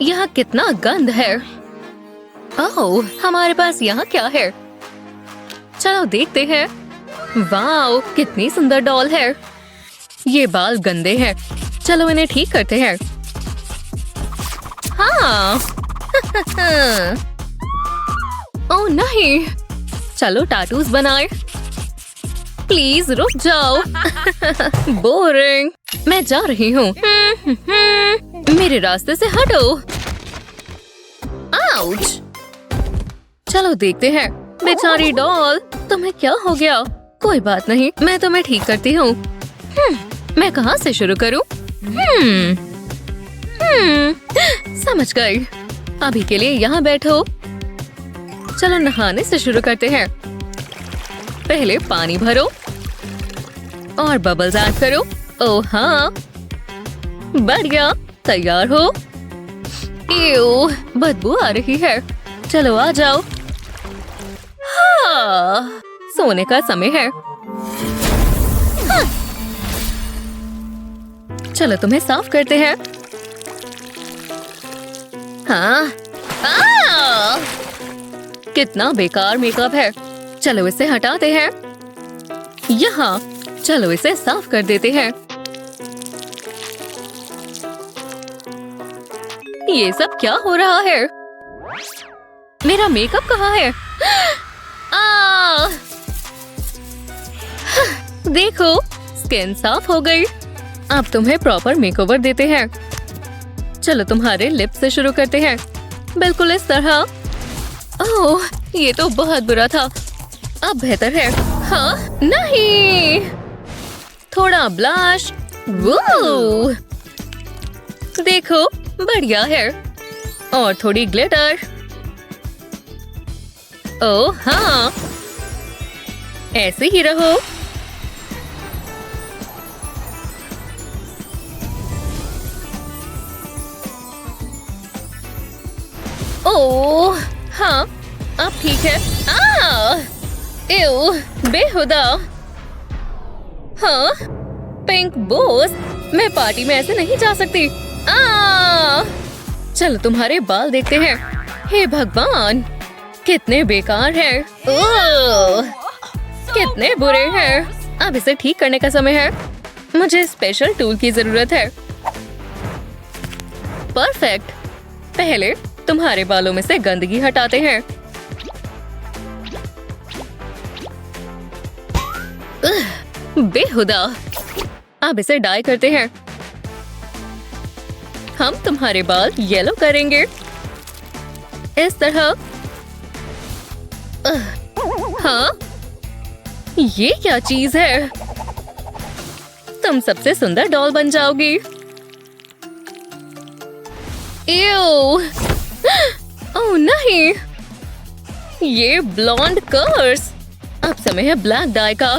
यहाँ कितना गंद है। ओह, हमारे पास यहाँ क्या है? चलो देखते हैं। वाओ, कितनी सुंदर डॉल है। ये बाल गंदे हैं, चलो इन्हें ठीक करते हैं। हाँ। ओह नहीं, चलो टैटूज बनाए। प्लीज रुक जाओ। बोरिंग। मैं जा रही हूँ। मेरे रास्ते से हटो। आउच। चलो देखते हैं। बेचारी डॉल, तुम्हें क्या हो गया? कोई बात नहीं, मैं तुम्हें ठीक करती हूँ। मैं कहाँ से शुरू करूँ? समझ गई। अभी के लिए यहाँ बैठो। चलो नहाने से शुरू करते हैं। पहले पानी भरो और बबल्स ऐड करो। ओह हाँ, बढ़िया, तैयार हो। एव, बदबू आ रही है। चलो आ जाओ। हाँ, सोने का समय है। हाँ। चलो तुम्हें साफ करते हैं। हाँ। कितना बेकार मेकअप है। चलो इसे हटाते हैं। यहाँ, चलो इसे साफ कर देते हैं। ये सब क्या हो रहा है? मेरा मेकअप कहाँ है? देखो, स्किन साफ हो गई। अब तुम्हें प्रॉपर मेकओवर देते हैं। चलो तुम्हारे लिप्स से शुरू करते हैं। बिल्कुल इस तरह। ओह, ये तो बहुत बुरा था। अब बेहतर है। हाँ, नहीं। थोड़ा ब्लश। वो देखो, बढ़िया है। और थोड़ी ग्लिटर। ओह हाँ, ऐसे ही रहो। ओह हाँ, अब ठीक है। एव, बेहुदा। हाँ, पिंक बोस, मैं पार्टी में ऐसे नहीं जा सकती। चलो तुम्हारे बाल देखते हैं। हे भगवान, कितने बेकार हैं। कितने बुरे हैं। अब इसे ठीक करने का समय है। मुझे स्पेशल टूल की जरूरत है। परफेक्ट। पहले तुम्हारे बालों में से गंदगी हटाते हैं। बेहुदा। अब इसे डाई करते हैं। हम तुम्हारे बाल येलो करेंगे, इस तरह। हाँ, ये क्या चीज है? तुम सबसे सुंदर डॉल बन जाओगी। ओह नहीं, ये ब्लॉन्ड कर्स। अब समय है ब्लैक डाई का।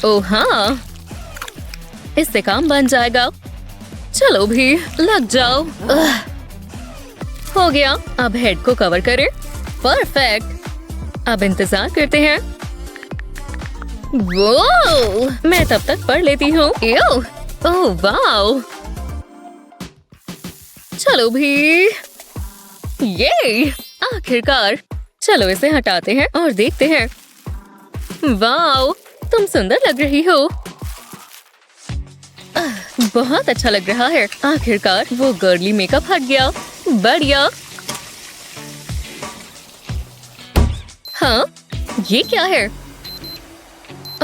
ओह हाँ, इससे काम बन जाएगा। चलो भी लग जाओ। हो गया। अब हेड को कवर करें। परफेक्ट। अब इंतजार करते हैं। वो मैं तब तक पढ़ लेती हूँ। Oh wow. चलो भी। ये आखिरकार। चलो इसे हटाते हैं और देखते हैं। वाओ, तुम सुंदर लग रही हो। बहुत अच्छा लग रहा है। आखिरकार वो गर्ली मेकअप हट गया। बढ़िया। हाँ, ये क्या है?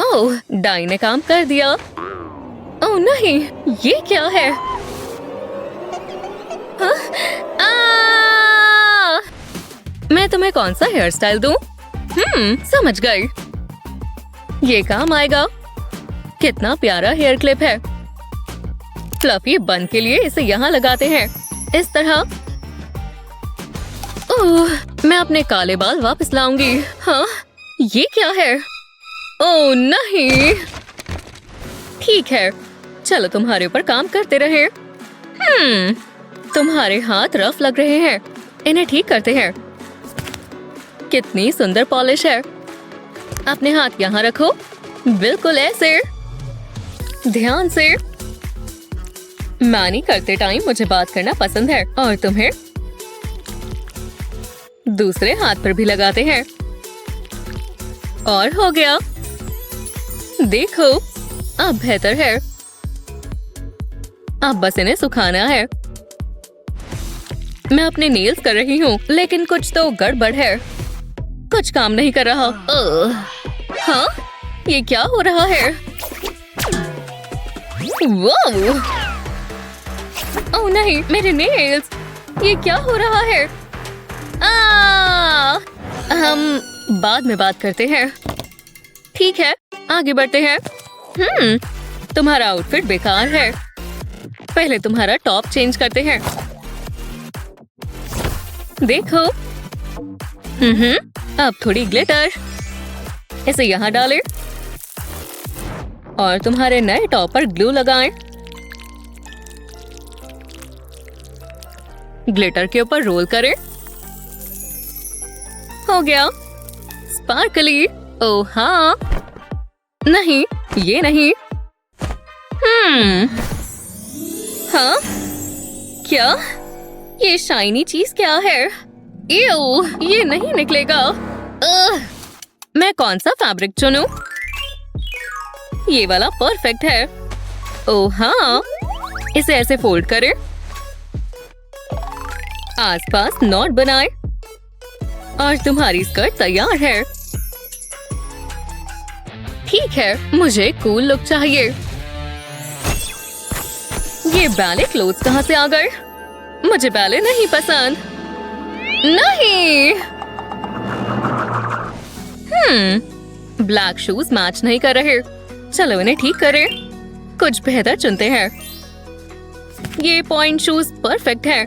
ओह, डाई ने काम कर दिया। ओह नहीं, ये क्या है? हाँ? मैं तुम्हें कौन सा हेयर स्टाइल दूं? समझ गई। ये काम आएगा। कितना प्यारा हेयर क्लिप है। फ्लफी बन के लिए इसे यहाँ लगाते हैं, इस तरह। ओह, मैं अपने काले बाल वापस लाऊंगी। हाँ, ये क्या है? ओह नहीं। ठीक है, चलो तुम्हारे ऊपर काम करते रहे। तुम्हारे हाथ रफ लग रहे हैं। इन्हें ठीक करते हैं। कितनी सुंदर पॉलिश है। अपने हाथ यहाँ रखो, बिल्कुल ऐसे। ध्यान से। मैनी करते टाइम मुझे बात करना पसंद है। और तुम्हें? दूसरे हाथ पर भी लगाते हैं। और हो गया। देखो, अब बेहतर है। अब बस इन्हें सुखाना है। मैं अपने नेल्स कर रही हूँ, लेकिन कुछ तो गड़बड़ है। कुछ काम नहीं कर रहा। हाँ, ये क्या हो रहा है? वाह! ओह नहीं, मेरे नेल्स! ये क्या हो रहा है? हम बाद में बात करते हैं। ठीक है, आगे बढ़ते हैं। तुम्हारा आउटफिट बेकार है। पहले तुम्हारा टॉप चेंज करते हैं। देखो। अब थोड़ी ग्लिटर। इसे यहाँ डालें और तुम्हारे नए टॉप पर ग्लू लगाएं। ग्लिटर के ऊपर रोल करें। हो गया। स्पार्कली। ओह हाँ। नहीं, ये नहीं। हाँ? क्या? ये शाइनी चीज क्या है? एव, ये नहीं निकलेगा। मैं कौन सा फैब्रिक चुनूं? ये वाला परफेक्ट है। ओह हाँ, इसे ऐसे फोल्ड करें। आसपास नॉट बनाएं और तुम्हारी स्कर्ट तैयार है। ठीक है, मुझे कूल लुक चाहिए। ये बैले क्लोथ्स कहाँ से आ गए? मुझे बैले नहीं पसंद। नहीं। ब्लैक शूज मैच नहीं कर रहे। चलो इन्हें ठीक करें। कुछ बेहतर चुनते हैं। ये पॉइंट शूज परफेक्ट है।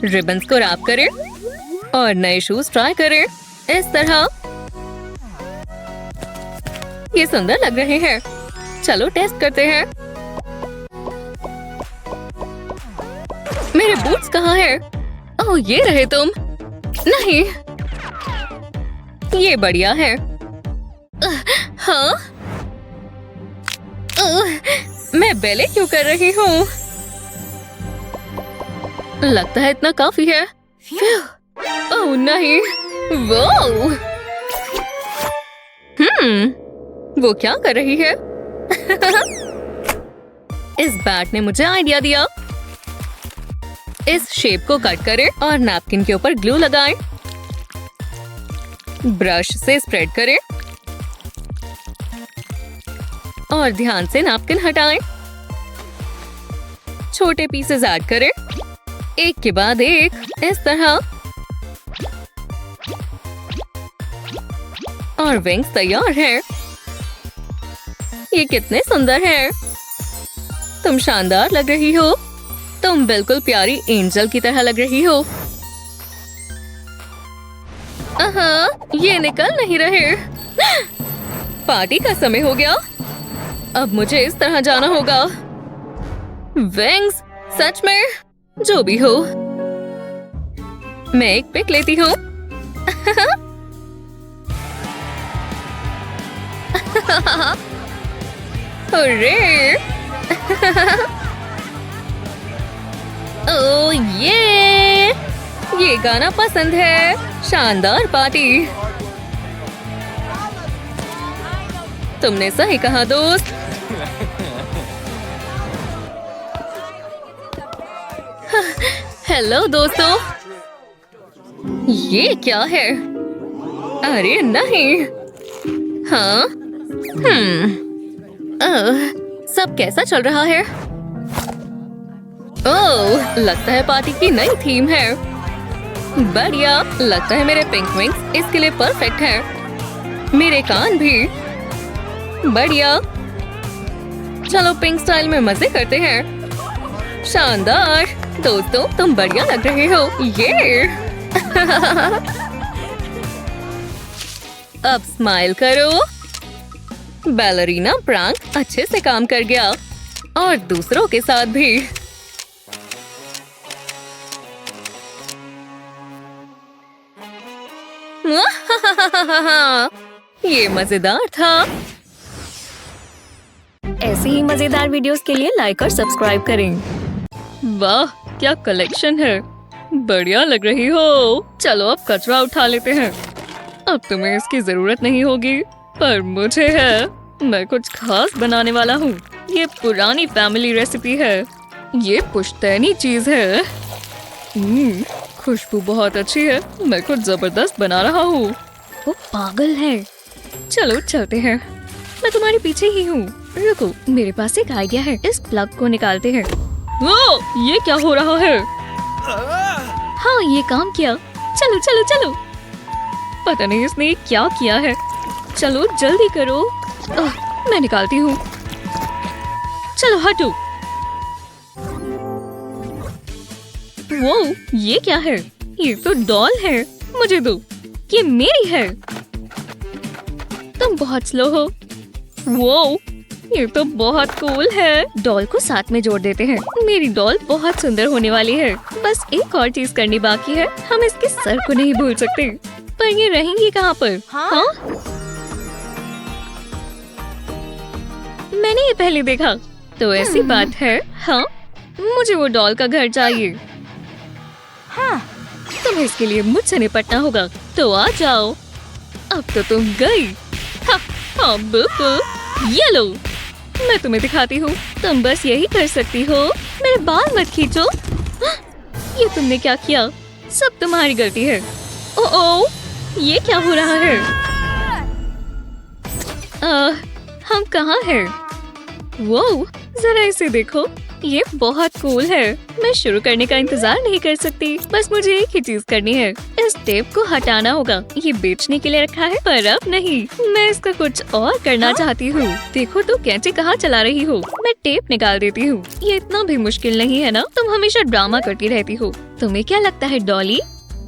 रिबन्स को रैप करें और नए शूज ट्राई करें। इस तरह। ये सुंदर लग रहे हैं। चलो टेस्ट करते हैं। मेरे बूट्स कहाँ हैं? ओह, ये रहे तुम। नहीं, ये बढ़िया है। हाँ? मैं बेले क्यों कर रही हूँ? लगता है इतना काफी है। ओह नहीं। वो वो क्या कर रही है? इस बैट ने मुझे आइडिया दिया। इस शेप को कट करें और नैपकिन के ऊपर ग्लू लगाएं। ब्रश से स्प्रेड करें और ध्यान से नैपकिन हटाएं। छोटे पीसेस ऐड करें, एक के बाद एक, इस तरह। और विंग्स तैयार हैं। ये कितने सुंदर हैं। तुम शानदार लग रही हो। तुम बिल्कुल प्यारी एंजल की तरह लग रही हो। ये निकल नहीं रहे। पार्टी का समय हो गया। अब मुझे इस तरह जाना होगा। विंग्स, सच में? जो भी हो। मैं एक पिक लेती हूँ। हुर्रे! ओह ये गाना पसंद है। शानदार पार्टी। तुमने सही कहा दोस्त। हेलो दोस्तों। ये क्या है? अरे नहीं। हाँ? सब कैसा चल रहा है? ओह, लगता है पार्टी की नई थीम है। बढ़िया। लगता है मेरे पिंक विंग्स इसके लिए परफेक्ट है। मेरे कान भी। बढ़िया। चलो पिंक स्टाइल में मजे करते हैं। शानदार। दोस्तों, तुम बढ़िया लग रहे हो। ये अब स्माइल करो। बैलरीना प्रैंक अच्छे से काम कर गया और दूसरों के साथ भी। ये मजेदार था। ऐसी ही मजेदार वीडियोस के लिए लाइक और सब्सक्राइब करें। वाह, क्या कलेक्शन है, बढ़िया लग रही हो। चलो अब कचरा उठा लेते हैं। अब तुम्हें इसकी जरूरत नहीं होगी, पर मुझे है। मैं कुछ खास बनाने वाला हूँ। ये पुरानी फैमिली रेसिपी है। ये पुश्तैनी चीज है। खुशबू बहुत अच्छी है। मैं कुछ जबरदस्त बना रहा हूँ। वो पागल है। चलो चलते हैं। मैं तुम्हारे पीछे ही हूँ। रुको, मेरे पास एक आइडिया है। इस प्लग को निकालते हैं। वो, ये क्या हो रहा है? हाँ, ये काम किया। चलो चलो चलो। पता नहीं इसने क्या किया है। चलो जल्दी करो। मैं निकालती हूँ। चलो हटो। वो, ये क्या है? ये तो डॉल है। मुझे दो, ये मेरी है। तुम बहुत स्लो हो। वो, ये तो बहुत कूल है। डॉल को साथ में जोड़ देते हैं। मेरी डॉल बहुत सुंदर होने वाली है। बस एक और चीज करनी बाकी है। हम इसके सर को नहीं भूल सकते। पर ये रहेंगी कहाँ पर? हाँ? मैंने ये पहले देखा। तो ऐसी बात है। हाँ, मुझे वो डॉल का घर चाहिए। हाँ, तुम्हें इसके लिए मुझसे निपटना होगा। तो आ जाओ। अब तो तुम गई। हाँ, बिल्कुल। ये लो, मैं तुम्हें दिखाती हूँ। तुम बस यही कर सकती हो। मेरे बाल मत खींचो। ये तुमने क्या किया? सब तुम्हारी गलती है। ओह, ये क्या हो रहा है? हम कहाँ हैं? वो, जरा इसे देखो। ये बहुत कूल है। मैं शुरू करने का इंतजार नहीं कर सकती। बस मुझे एक ही चीज करनी है। इस टेप को हटाना होगा। ये बेचने के लिए रखा है, पर अब नहीं। मैं इसका कुछ और करना चाहती हूँ। देखो तो कैंची कहाँ चला रही हो। मैं टेप निकाल देती हूँ। ये इतना भी मुश्किल नहीं है ना। तुम हमेशा ड्रामा करती रहती हो। तुम्हें क्या लगता है डॉली?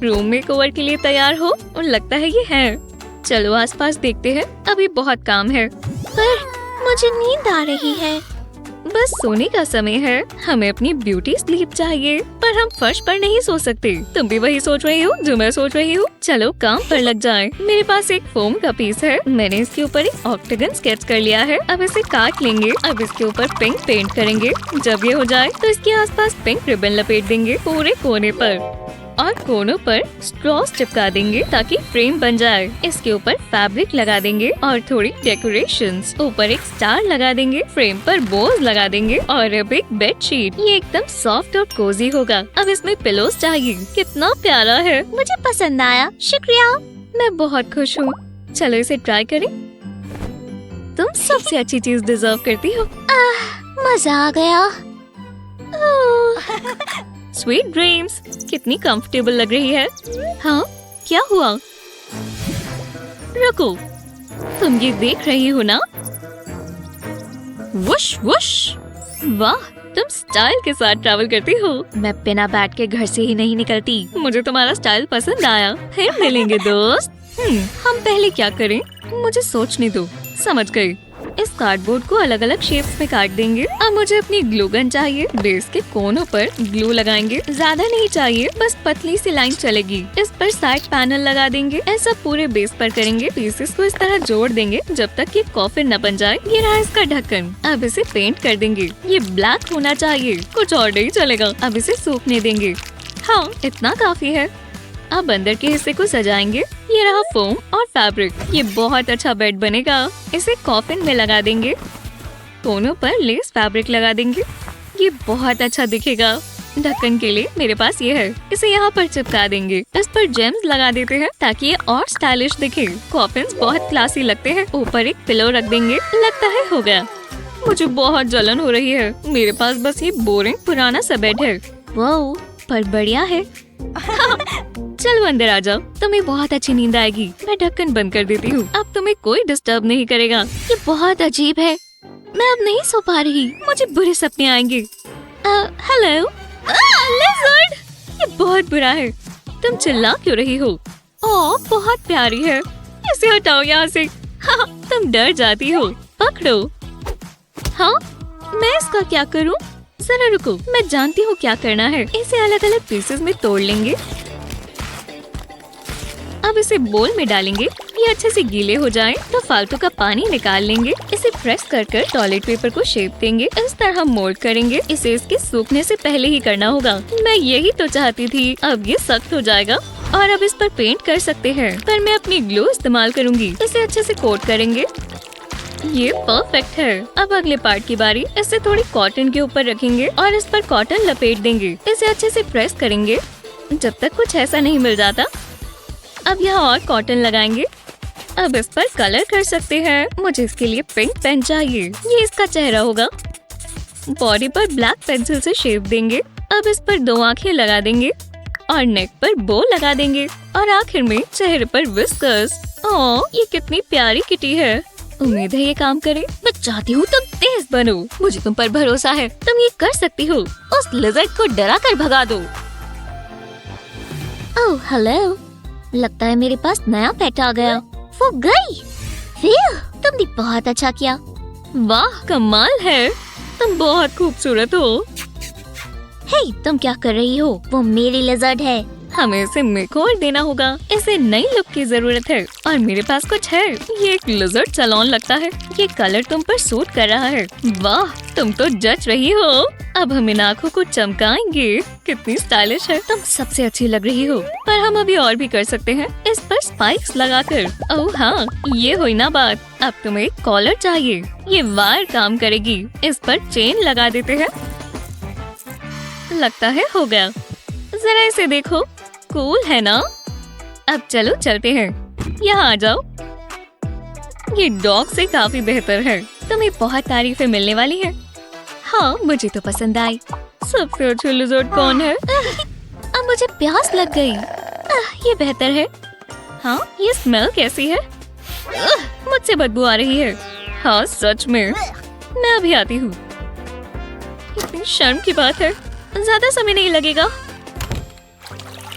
रूम मेकओवर के लिए तैयार हो? और लगता है ये है। चलो आसपास देखते हैं। अभी बहुत काम है। पर मुझे नींद आ रही है। बस सोने का समय है। हमें अपनी ब्यूटी स्लीप चाहिए, पर हम फर्श पर नहीं सो सकते। तुम भी वही सोच रही हो जो मैं सोच रही हूँ। चलो काम पर लग जाएं। मेरे पास एक फोम का पीस है। मैंने इसके ऊपर एक ऑक्टागन स्केच कर लिया है। अब इसे काट लेंगे। अब इसके ऊपर पिंक पेंट करेंगे। जब ये हो जाए तो इसके आसपास पिंक रिबन लपेट देंगे पूरे कोने पर, और कोनों पर स्ट्रॉस चिपका देंगे ताकि फ्रेम बन जाए। इसके ऊपर फैब्रिक लगा देंगे और थोड़ी डेकोरेशंस। ऊपर एक स्टार लगा देंगे। फ्रेम पर बोज लगा देंगे और अब एक बेडशीट। ये एकदम सॉफ्ट और कोजी होगा। अब इसमें पिलोस चाहिए। कितना प्यारा है। मुझे पसंद आया, शुक्रिया। मैं बहुत खुश हूँ। चलो इसे ट्राई करें। तुम सबसे अच्छी चीज डिजर्व करती हो। मजा आ गया। Sweet dreams. कितनी कंफर्टेबल लग रही है। हाँ, क्या हुआ? रुको, तुम ये देख रही हो ना? Whoosh whoosh. वाह, तुम स्टाइल के साथ ट्रैवल करती हो। मैं बिना बैग के घर से ही नहीं निकलती। मुझे तुम्हारा स्टाइल पसंद आया। फिर मिलेंगे दोस्त। हम पहले क्या करें? मुझे सोचने दो। समझ गई। इस कार्डबोर्ड को अलग अलग शेप्स में काट देंगे। अब मुझे अपनी ग्लू गन चाहिए। बेस के कोनों पर ग्लू लगाएंगे। ज्यादा नहीं चाहिए, बस पतली सी लाइन चलेगी। इस पर साइड पैनल लगा देंगे। ऐसा पूरे बेस पर करेंगे। पीसेस को इस तरह जोड़ देंगे जब तक ये कॉफिन न बन जाए। ये रहा इसका ढक्कन। अब इसे पेंट कर देंगे। ये ब्लैक होना चाहिए, कुछ और नहीं चलेगा। अब इसे सूखने देंगे। हाँ, इतना काफी है। अब अंदर के हिस्से को सजाएंगे। ये रहा फोम और फैब्रिक। ये बहुत अच्छा बेड बनेगा। इसे कॉफिन में लगा देंगे। कोनों पर लेस फैब्रिक लगा देंगे। ये बहुत अच्छा दिखेगा। ढक्कन के लिए मेरे पास ये है। इसे यहाँ पर चिपका देंगे। इस पर जेम्स लगा देते हैं ताकि ये और स्टाइलिश दिखे। कॉफिन्स बहुत क्लासी लगते हैं। ऊपर एक पिलो रख देंगे। लगता है हो गया। मुझे बहुत जलन हो रही है। मेरे पास बस ये बोरिंग पुराना सा बेड है। वाह, पर बढ़िया है। चलो अंदर आ जाओ। तुम्हें बहुत अच्छी नींद आएगी। मैं ढक्कन बंद कर देती हूँ। अब तुम्हें कोई डिस्टर्ब नहीं करेगा। ये बहुत अजीब है। मैं अब नहीं सो पा रही। मुझे बुरे सपने आएंगे। Hello, lizard. ये बहुत बुरा है। तुम चिल्ला क्यों रही हो? ओह, बहुत प्यारी है। इसे हटाओ यहाँ से। हाँ, तुम डर जाती हो। पकड़ो। हाँ, मैं इसका क्या करूँ? जरा रुको, मैं जानती हूँ क्या करना है। इसे अलग अलग पीसेस में तोड़ लेंगे। अब इसे बोल में डालेंगे। ये अच्छे से गीले हो जाएं तो फालतू का पानी निकाल लेंगे। इसे प्रेस कर कर टॉयलेट पेपर को शेप देंगे। इस तरह मोल्ड करेंगे। इसे इसके सूखने से पहले ही करना होगा। मैं यही तो चाहती थी। अब ये सख्त हो जाएगा और अब इस पर पेंट कर सकते हैं, पर मैं अपनी ग्लू इस्तेमाल करूंगी। इसे अच्छे से कोट करेंगे। ये परफेक्ट है। अब अगले पार्ट की बारी। इसे थोड़ी कॉटन के ऊपर रखेंगे और इस पर कॉटन लपेट देंगे। इसे अच्छे से प्रेस करेंगे जब तक कुछ ऐसा नहीं मिल जाता। अब यहाँ और कॉटन लगाएंगे। अब इस पर कलर कर सकते हैं। मुझे इसके लिए पिंक पेन चाहिए। ये इसका चेहरा होगा। बॉडी पर ब्लैक पेंसिल से शेप देंगे। अब इस पर 2 आँखें लगा देंगे और नेक पर बो लगा देंगे और आखिर में चेहरे पर विस्कर्स। ओह, ये कितनी प्यारी किटी है। उम्मीद है ये काम करे। मैं चाहती हूँ तुम तेज बनो। मुझे तुम पर भरोसा है। तुम ये कर सकती हो। उस लिजर्ड को डरा कर भगा दो। ओह हेलो, लगता है मेरे पास नया पेट आ गया। वो गई। फिर तुमने बहुत अच्छा किया। वाह, कमाल है। तुम बहुत खूबसूरत हो। हे, तुम क्या कर रही हो? वो मेरी लिजर्ड है। हमें इसे मेकओवर देना होगा। इसे नई लुक की जरूरत है और मेरे पास कुछ है। ये एक लिजर्ड सैलून लगता है। ये कलर तुम पर सूट कर रहा है। वाह, तुम तो जच रही हो। अब हम इन आँखों को चमकाएंगे। कितनी स्टाइलिश है। तुम सबसे अच्छी लग रही हो। पर हम अभी और भी कर सकते हैं। इस पर स्पाइक्स लगाकर। ओह हाँ, ये हुई ना बात। अब तुम्हें एक कॉलर चाहिए। ये वायर काम करेगी। इस पर चेन लगा देते हैं। लगता है हो गया। जरा इसे देखो, कूल है ना? अब चलो चलते हैं। यहाँ आ जाओ। ये डॉग से काफी बेहतर है। तुम्हें बहुत तारीफें मिलने वाली हैं। हाँ, मुझे तो पसंद आई। सबसे अच्छी लिजर्ड कौन है? अब मुझे प्यास लग गई। ये बेहतर है। हाँ, ये स्मेल कैसी है? मुझसे बदबू आ रही है। हाँ सच में। मैं अभी आती हूँ। कितनी शर्म की बात है। ज्यादा समय नहीं लगेगा।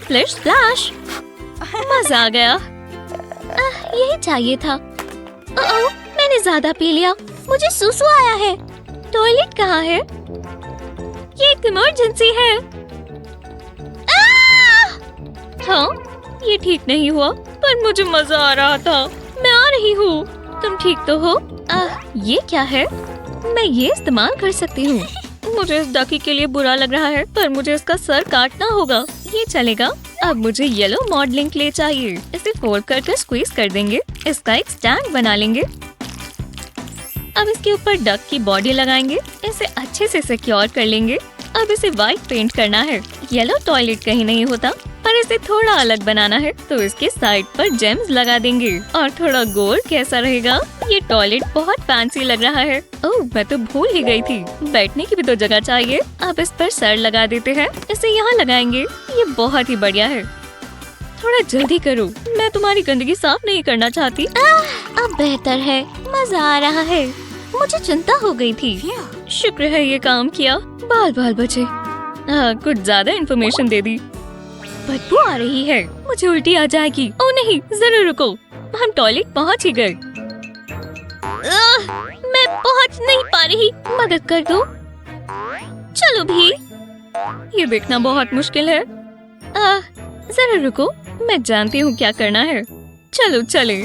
Flash splash. मजा आ गया। यही चाहिए था। ओह, मैंने ज्यादा पी लिया। मुझे सुसु आया है। टॉयलेट कहाँ है? ये एक इमरजेंसी है। हाँ, ये ठीक नहीं हुआ, पर मुझे मजा आ रहा था। मैं आ रही हूँ। तुम ठीक तो हो? ये क्या है? मैं ये इस्तेमाल कर सकती हूँ। मुझे इस डकी के लिए बुरा लग रहा है, पर मुझे इसका सर काटना होगा। ये चलेगा। अब मुझे येलो मॉडलिंग क्ले चाहिए। इसे फोल्ड करके स्क्वीज कर देंगे। इसका एक स्टैंड बना लेंगे। अब इसके ऊपर डक की बॉडी लगाएंगे। इसे अच्छे से सिक्योर कर लेंगे। अब इसे व्हाइट पेंट करना है। येलो टॉयलेट कहीं नहीं होता, पर इसे थोड़ा अलग बनाना है, तो इसके साइड पर जेम्स लगा देंगे। और थोड़ा गोल्ड कैसा रहेगा? ये टॉयलेट बहुत फैंसी लग रहा है। ओह, मैं तो भूल ही गई थी। बैठने की भी तो जगह चाहिए। अब इस पर सर लगा देते हैं। इसे यहाँ लगाएंगे। ये बहुत ही बढ़िया है। थोड़ा जल्दी करो। मैं तुम्हारी गंदगी साफ नहीं करना चाहती। अब बेहतर है। मजा आ रहा है। मुझे चिंता हो गई थी। शुक्र है ये काम किया। बाल बाल बचे। कुछ ज्यादा इन्फॉर्मेशन दे दी। बदबू आ रही है। मुझे उल्टी आ जाएगी। ओह नहीं, जरूर रुको। हम टॉयलेट पहुंच ही गए। मैं पहुंच नहीं पा रही। मदद कर दो। चलो भी। ये देखना बहुत मुश्किल है। जरा रुको, मैं जानती हूँ क्या करना है। चलो चले।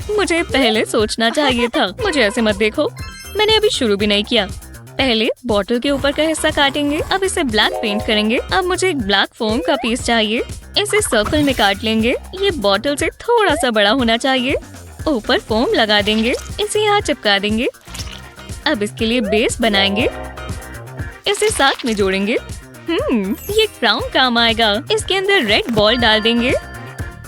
मुझे पहले सोचना चाहिए था। मुझे ऐसे मत देखो। मैंने अभी शुरू भी नहीं किया। पहले बॉटल के ऊपर का हिस्सा काटेंगे। अब इसे ब्लैक पेंट करेंगे। अब मुझे एक ब्लैक फोम का पीस चाहिए। इसे सर्कल में काट लेंगे। ये बॉटल से थोड़ा सा बड़ा होना चाहिए। ऊपर फोम लगा देंगे। इसे यहाँ चिपका देंगे। अब इसके लिए बेस बनाएंगे। इसे साथ में जोड़ेंगे। ये क्राउन काम आएगा। इसके अंदर रेड बॉल डाल देंगे।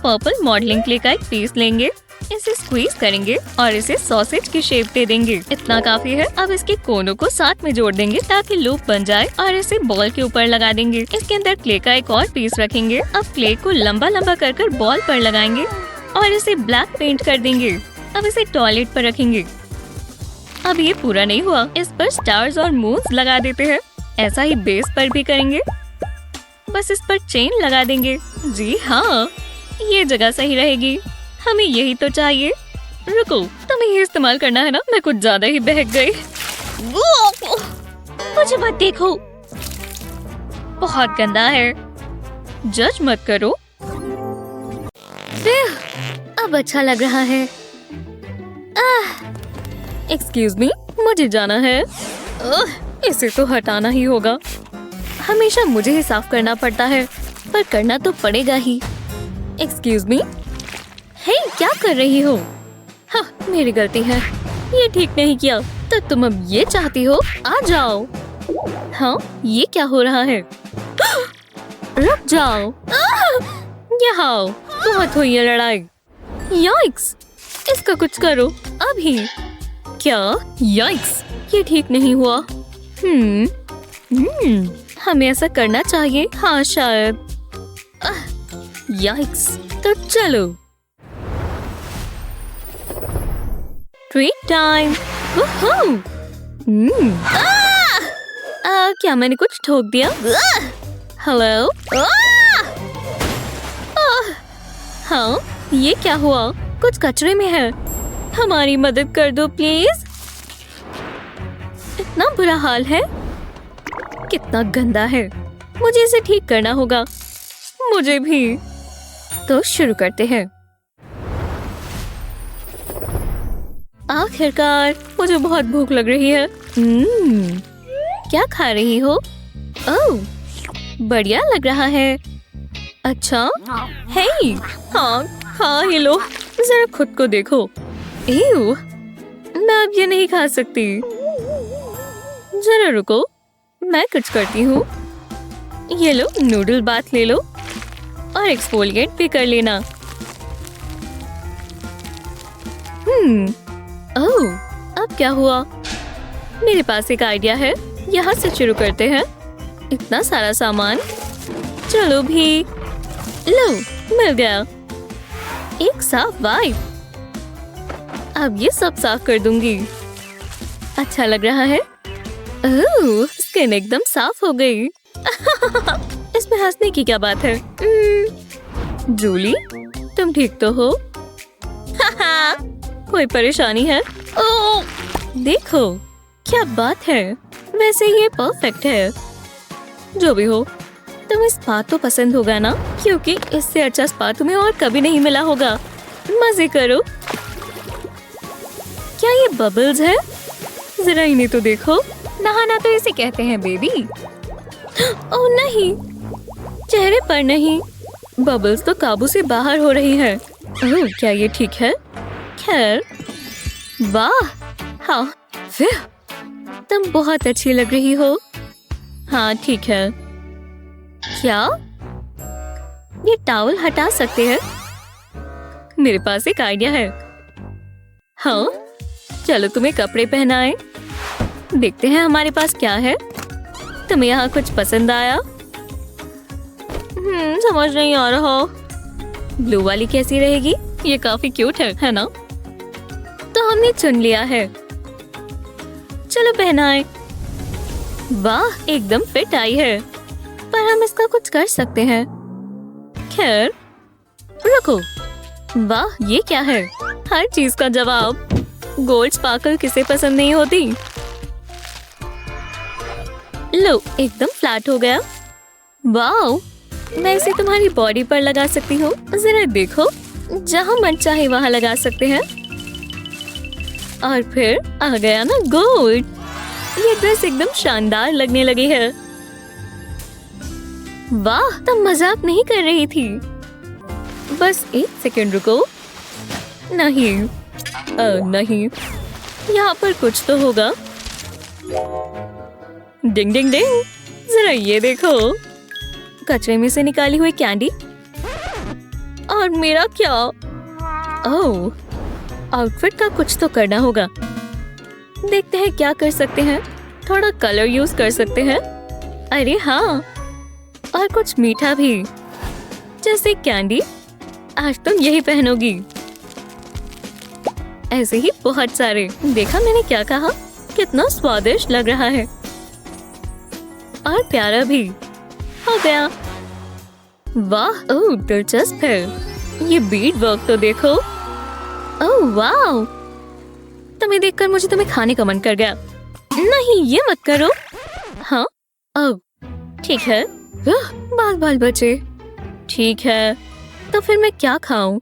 पर्पल मॉडलिंग क्ले का एक पीस लेंगे। इसे स्क्वीज करेंगे और इसे सॉसेज की शेप दे देंगे। इतना काफी है। अब इसके कोनों को साथ में जोड़ देंगे ताकि लूप बन जाए और इसे बॉल के ऊपर लगा देंगे। इसके अंदर क्ले का एक और पीस रखेंगे। अब क्ले को लंबा लंबा कर बॉल पर लगाएंगे और इसे ब्लैक पेंट कर देंगे। अब इसे टॉयलेट पर रखेंगे। अब ये पूरा नहीं हुआ। इस पर स्टार्स और मून्स लगा देते हैं। ऐसा ही बेस पर भी करेंगे। बस इस पर चेन लगा देंगे। जी हाँ, ये जगह सही रहेगी। हमें यही तो चाहिए। रुको, तुम्हें ये इस्तेमाल करना है ना? मैं कुछ ज्यादा ही बहक गई। मुझे मत देखो। बहुत गंदा है। जज मत करो। अब अच्छा लग रहा है। एक्सक्यूज मी, मुझे जाना है। इसे तो हटाना ही होगा। हमेशा मुझे ही साफ करना पड़ता है, पर करना तो पड़ेगा ही। एक्सक्यूज मी, हे क्या कर रही हो? हाँ, मेरी गलती है, ये ठीक नहीं किया। तो तुम अब ये चाहती हो? आ जाओ। हाँ, ये क्या हो रहा है? रुक जाओ। यहाँ बहुत हुई है लड़ाई। याइक्स, इसका कुछ करो अभी। क्या? याइक्स, ये ठीक नहीं हुआ। हमें ऐसा करना चाहिए। हाँ शायद। याइक्स, तो चलो। Treat time. क्या मैंने कुछ ठोक दिया? हेलो? हाँ, ये क्या हुआ? कुछ कचरे में है। हमारी मदद कर दो प्लीज। इतना बुरा हाल है। कितना गंदा है। मुझे इसे ठीक करना होगा। मुझे भी। तो शुरू करते हैं। आखिरकार, मुझे बहुत भूख लग रही है। क्या खा रही हो? ओह, बढ़िया लग रहा है। अच्छा, हे, हाँ, खा ही लो। जरा खुद को देखो। एव, मैं अब ये नहीं खा सकती। जरा रुको, मैं कुछ करती हूँ। ये लो, नूडल बाथ ले लो और एक्सफोलिएट भी कर लेना। ओह, अब क्या हुआ? मेरे पास एक आइडिया है। यहाँ से शुरू करते हैं। इतना सारा सामान। चलो भी। लो, मिल गया। एक साफ वाइप। अब ये सब साफ कर दूंगी। अच्छा लग रहा है। ओह, स्किन एकदम साफ हो गई। इसमें हंसने की क्या बात है? जूली, तुम ठीक तो हो? कोई परेशानी है? ओह, देखो, क्या बात है। वैसे ये परफेक्ट है। जो भी हो, तुम्हें स्पा तो पसंद होगा ना? क्योंकि इससे अच्छा स्पा तुम्हें और कभी नहीं मिला होगा। मजे करो। क्या ये बबल्स है? जरा इन्हें तो देखो। नहाना तो इसे कहते हैं बेबी। ओह नहीं, चेहरे पर नहीं। बबल्स तो काबू से बाहर हो रही है। ओह, क्या ये ठीक है? खैर, वाह, हाँ, फिर तुम बहुत अच्छी लग रही हो। हाँ ठीक है। क्या ये टॉवल हटा सकते हैं? मेरे पास एक आइडिया है। हाँ, चलो तुम्हें कपड़े पहनाए। देखते हैं हमारे पास क्या है। तुम्हें यहाँ कुछ पसंद आया? समझ नहीं आ रहा। ब्लू वाली कैसी रहेगी? ये काफी क्यूट है ना? तो हमने चुन लिया है। चलो पहनाए। वाह, एकदम फिट आई है। पर हम इसका कुछ कर सकते हैं। खैर, रुको। वाह, ये क्या है? हर चीज का जवाब। गोल्ड स्पार्कल किसे पसंद नहीं होती? लो, एकदम फ्लैट हो गया। वाह, मैं इसे तुम्हारी बॉडी पर लगा सकती हूँ। जरा देखो, जहाँ मन चाहे वहाँ लगा सकते हैं। और फिर आ गया ना गोल्ड। ये ड्रेस एकदम शानदार लगने लगी है। वाह, तुम मजाक नहीं कर रही थी। बस एक सेकंड रुको। नहीं, नहीं, यहाँ पर कुछ तो होगा। डिंग डिंग डिंग, जरा ये देखो। कचरे में से निकाली हुई कैंडी। और मेरा क्या? ओह, आउटफिट का कुछ तो करना होगा। देखते हैं क्या कर सकते हैं। थोड़ा कलर यूज कर सकते हैं। अरे हाँ, और कुछ मीठा भी, जैसे कैंडी। आज तुम यही पहनोगी। ऐसे ही बहुत सारे। देखा मैंने क्या कहा? कितना स्वादिष्ट लग रहा है और प्यारा भी। हो गया। वाह, ओह दिलचस्प है। ये बीड वर्क तो देखो। ओह वाह, तुम्हें देखकर मुझे तुम्हें खाने का मन कर गया। नहीं, ये मत करो। हाँ, ओह ठीक है। बाल बाल बचे। ठीक है, तो फिर मैं क्या खाऊं?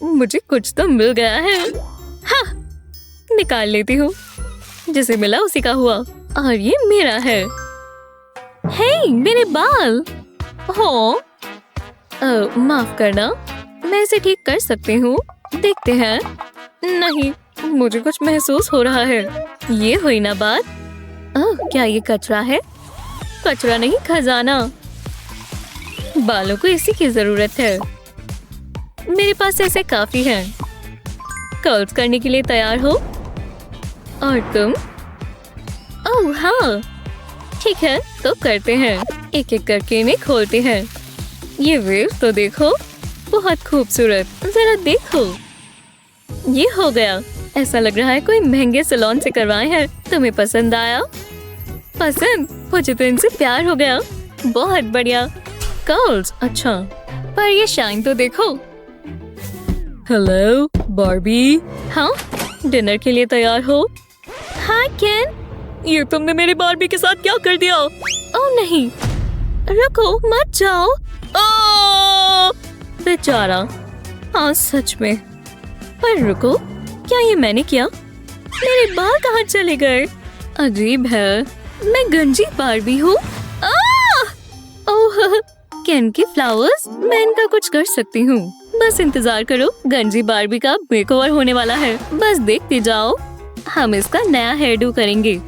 मुझे कुछ तो मिल गया है। हाँ, निकाल लेती हूँ। जिसे मिला उसी का हुआ और ये मेरा है। हे, मेरे बाल। हो, माफ करना, मैं इसे ठीक कर सकती हूँ। देखते हैं। नहीं, मुझे कुछ महसूस हो रहा है। ये हुई ना बात। क्या ये कचरा है? कचरा नहीं, खजाना। बालों को इसी की जरूरत है। मेरे पास ऐसे काफी हैं। कर्ल्स करने के लिए तैयार हो? और तुम? ओह हाँ, ठीक है, तो करते हैं। एक एक करके इन्हें खोलते हैं। ये वेव तो देखो, बहुत खूबसूरत। जरा देखो, ये हो गया। ऐसा लग रहा है कोई महंगे सैलून से करवाए हैं। तुम्हें पसंद आया? पसंद? मुझे तो इनसे प्यार हो गया। बहुत बढ़िया। कर्ल्स, अच्छा, पर ये शाइन तो देखो। Hello Barbie. हाँ, डिनर के लिए तैयार हो? हाँ केन। ये तुमने मेरी बार्बी के साथ क्या कर दिया? ओह नहीं, रुको, मत जाओ। ओह, बेचारा। हाँ सच में। पर रुको, क्या ये मैंने किया? मेरे बाल कहाँ चले गए? अजीब है, मैं गंजी बार्बी हूँ। ओह, केन के फ्लावर्स, मैं इनका कुछ कर सकती हूँ। बस इंतजार करो, गंजी बार्बी का मेकओवर होने वाला है। बस देखते जाओ। हम इसका नया हेयर डू करेंगे।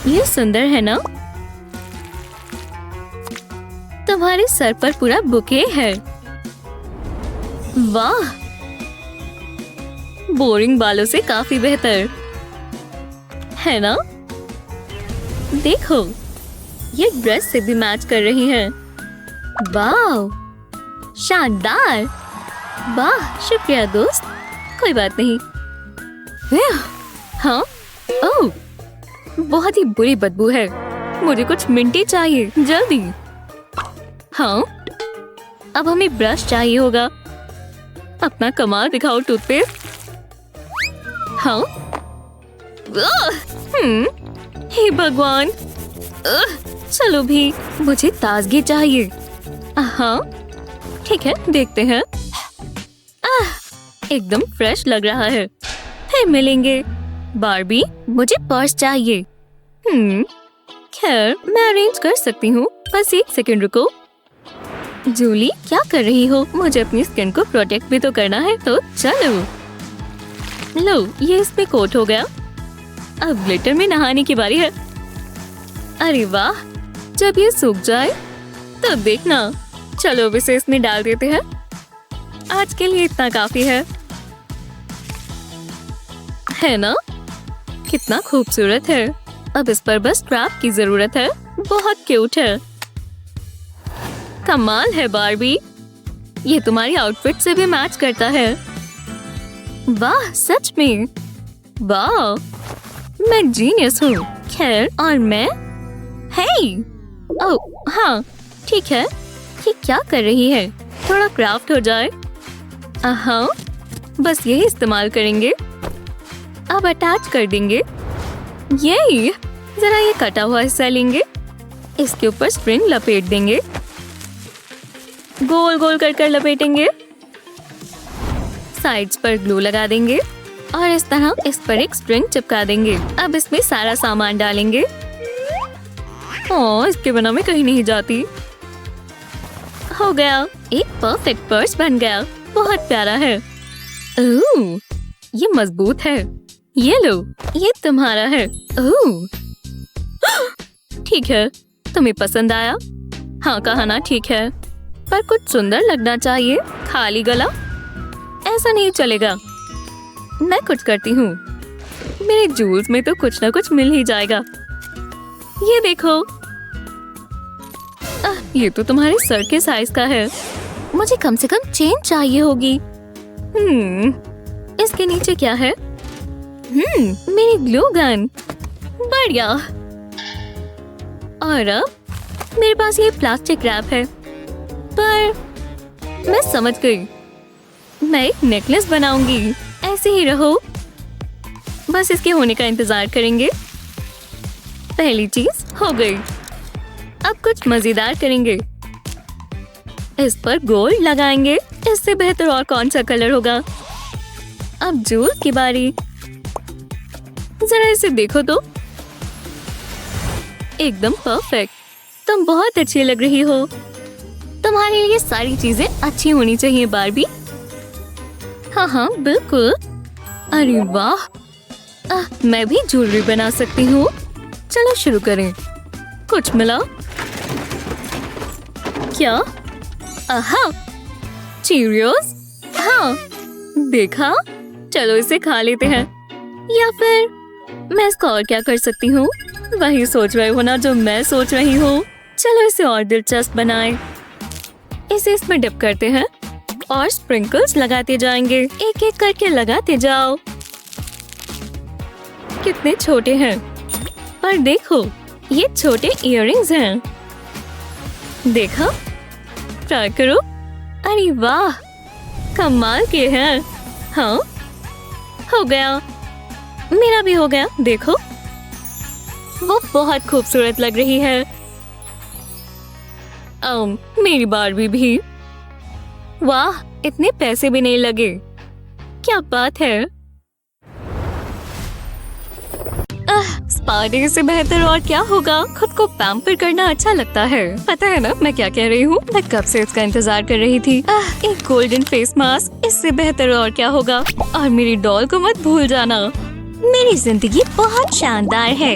ये सुंदर है ना? तुम्हारे सर पर पूरा बुके है। वाह, बोरिंग बालों से काफी बेहतर है ना? देखो, ये ड्रेस से भी मैच कर रही है। वाह, शानदार। वाह, शुक्रिया दोस्त। कोई बात नहीं। हाँ, ओह, बहुत ही बुरी बदबू है। मुझे कुछ मिंटी चाहिए, जल्दी। हाँ, अब हमें ब्रश चाहिए होगा। अपना कमाल दिखाओ टूथपेस्ट। हाँ, हे भगवान। चलो भी, मुझे ताजगी चाहिए। हाँ, ठीक है, देखते हैं। एकदम फ्रेश लग रहा है। फिर मिलेंगे। बार्बी, मुझे पर्स चाहिए। खैर, मैं अरेंज कर सकती हूँ। बस एक सेकंड रुको। जूली, क्या कर रही हो? मुझे अपनी स्किन को प्रोटेक्ट भी तो करना है, तो चलो। लो, ये इसमें कोट हो गया। अब ग्लिटर में नहाने की बारी है। अरे वाह, जब ये सूख जाए तब देखना। चलो, अब इसे इसमें डाल देते हैं। आज के लिए इतना काफी है ना? कितना खूबसूरत है। अब इस पर बस स्ट्रैप की जरूरत है। बहुत क्यूट है। कमाल है बार्बी, ये तुम्हारी आउटफिट से भी मैच करता है। वाह, सच में। वाह, मैं जीनियस हूँ। खैर, और मैं? हे, ओह हाँ, ठीक है। ये क्या कर रही है? थोड़ा क्राफ्ट हो जाए। हाँ, बस यही इस्तेमाल करेंगे। अब अटैच कर देंगे। यही, जरा ये कटा हुआ हिस्सा लेंगे। इसके ऊपर स्प्रिंग लपेट देंगे। गोल गोल कर लपेटेंगे। साइड्स पर ग्लू लगा देंगे और इस तरह इस पर एक स्ट्रिंग चिपका देंगे। अब इसमें सारा सामान डालेंगे। ओह, इसके बिना मैं कहीं नहीं जाती। हो गया, एक परफेक्ट पर्स बन गया। बहुत प्यारा है। ओह, ये मजबूत है। ये लो, ये तुम्हारा है। ओह, ठीक है, तुम्हें पसंद आया? हाँ कहा ना, ठीक है, पर कुछ सुंदर लगना चाहिए। खाली गला ऐसा नहीं चलेगा। मैं कुछ करती हूँ। मेरे जूल्स में तो कुछ ना कुछ मिल ही जाएगा। ये देखो, ये तो तुम्हारे सर के साइज का है। मुझे कम से कम चेन चाहिए होगी। इसके नीचे क्या है? मेरी ग्लू गन। बढ़िया। और अब मेरे पास ये प्लास्टिक रैप है। पर मैं समझ गई, मैं एक नेकलेस बनाऊंगी। ऐसे ही रहो, बस इसके होने का इंतजार करेंगे। पहली चीज हो गई। अब कुछ मजेदार करेंगे। इस पर गोल्ड लगाएंगे। इससे बेहतर और कौन सा कलर होगा। अब जूल की बारी। जरा इसे देखो तो, एकदम परफेक्ट। तुम बहुत अच्छी लग रही हो। तुम्हारे लिए सारी चीजें अच्छी होनी चाहिए बार्बी। हाँ हाँ बिल्कुल। अरे वाह, मैं भी ज्वेलरी बना सकती हूँ। चलो शुरू करें। कुछ मिला क्या? आहा, चीरियोस। हाँ देखा, चलो इसे खा लेते हैं। या फिर मैं इसका और क्या कर सकती हूँ? वही सोच रहे हो ना जो मैं सोच रही हूँ। चलो इसे और दिलचस्प बनाएं। इसे इसमें डिप करते हैं और स्प्रिंकल्स लगाते जाएंगे। एक एक करके लगाते जाओ। कितने छोटे हैं, पर देखो ये छोटे इयररिंग्स हैं। देखा, ट्राई करो। अरे वाह, कमाल के हैं। हाँ हो गया, मेरा भी हो गया। देखो वो बहुत खूबसूरत लग रही है। मेरी बार्बी भी। वाह, इतने पैसे भी नहीं लगे। क्या बात है। स्पा डे से बेहतर और क्या होगा। खुद को पैम्पर करना अच्छा लगता है। पता है ना मैं क्या कह रही हूँ। मैं कब से इसका इंतजार कर रही थी। एक गोल्डन फेस मास्क, इससे बेहतर और क्या होगा। और मेरी डॉल को मत भूल जाना। मेरी जिंदगी बहुत शानदार है,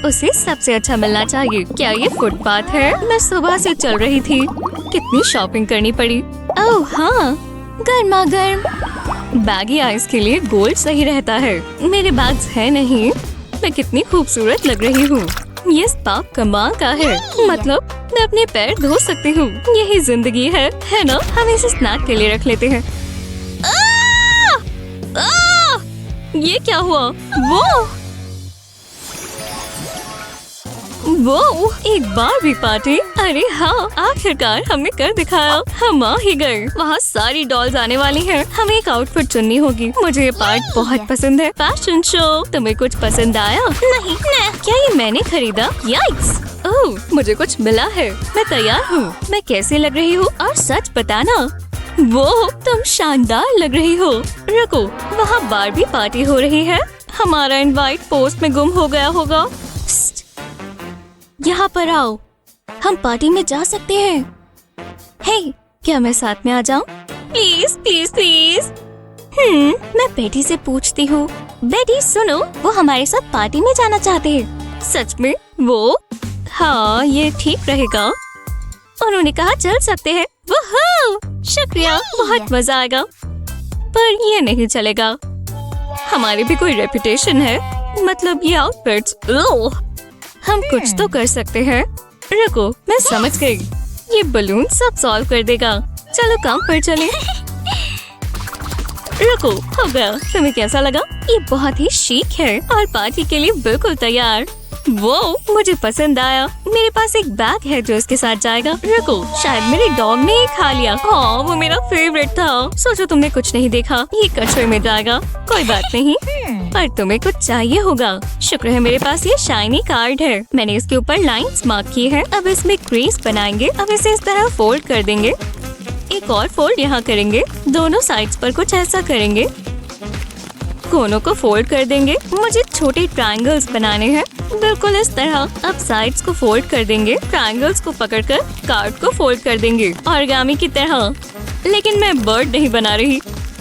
उसे सबसे अच्छा मिलना चाहिए। क्या ये फुटपाथ है? मैं सुबह से चल रही थी, कितनी शॉपिंग करनी पड़ी। ओह हाँ, गर्मा गर्म। बैगी आइस के लिए गोल्ड सही रहता है। मेरे बैग्स है नहीं। मैं कितनी खूबसूरत लग रही हूँ। ये स्पा कमाल का है। मतलब मैं अपने पैर धो सकती हूँ। यही जिंदगी है ना। हम इसे स्नैक के लिए रख लेते हैं। ये क्या हुआ? वो एक बार्बी पार्टी। अरे हाँ, आखिरकार हमने कर दिखाया। हम आ ही गए। वहाँ सारी डॉल्स आने वाली हैं। हमें एक आउटफिट चुननी होगी। मुझे ये पार्ट बहुत पसंद है। Fashion show. तुम्हें कुछ पसंद आया? नहीं। क्या ये मैंने खरीदा? याइक्स! ओह, मुझे कुछ मिला है। मैं तैयार हूँ। मैं कैसी लग रही हूँ? और सच बताना, वो तुम शानदार लग रही हो। रुको, वहाँ बार्बी पार्टी हो रही है। हमारा इनवाइट पोस्ट में गुम हो गया होगा। यहाँ पर आओ, हम पार्टी में जा सकते हैं। हे, क्या मैं साथ में आ जाऊँ? Please please please. मैं बेटी से पूछती हूँ। बेटी सुनो, वो हमारे साथ पार्टी में जाना चाहते हैं। सच में? वो? हाँ, ये ठीक रहेगा। उन्होंने कहा चल सकते हैं। वहाँ, शुक्रिया, बहुत मजा आएगा। पर ये नहीं चलेगा। हमारी भी कोई रेपुटेशन है। मतलब ये आउटफिट्स। हम कुछ तो कर सकते हैं। रुको, मैं समझ गई। ये बलून सब सॉल्व कर देगा। चलो काम पर चलें। रुको, हो गया। तुम्हें कैसा लगा? ये बहुत ही शीक है और पार्टी के लिए बिल्कुल तैयार। वो मुझे पसंद आया। मेरे पास एक बैग है जो इसके साथ जाएगा। रुको, शायद मेरे डॉग ने ये खा लिया। हाँ, वो मेरा फेवरेट था। सोचो तुमने कुछ नहीं देखा। ये कचरे में जाएगा। कोई बात नहीं, पर तुम्हें कुछ चाहिए होगा। शुक्र है मेरे पास ये शाइनी कार्ड है। मैंने इसके ऊपर लाइंस मार्क की है। अब इसमें क्रीज बनाएंगे। अब इसे इस तरह फोल्ड कर देंगे। एक और फोल्ड यहाँ करेंगे। दोनों साइड्स पर कुछ ऐसा करेंगे। कोनों को फोल्ड कर देंगे। मुझे छोटे ट्रायंगल्स बनाने हैं, बिल्कुल इस तरह। अब साइड्स को फोल्ड कर देंगे। ट्रायंगल्स को पकड़कर कार्ड को फोल्ड कर देंगे ऑरिगामी की तरह। लेकिन मैं बर्ड नहीं बना रही।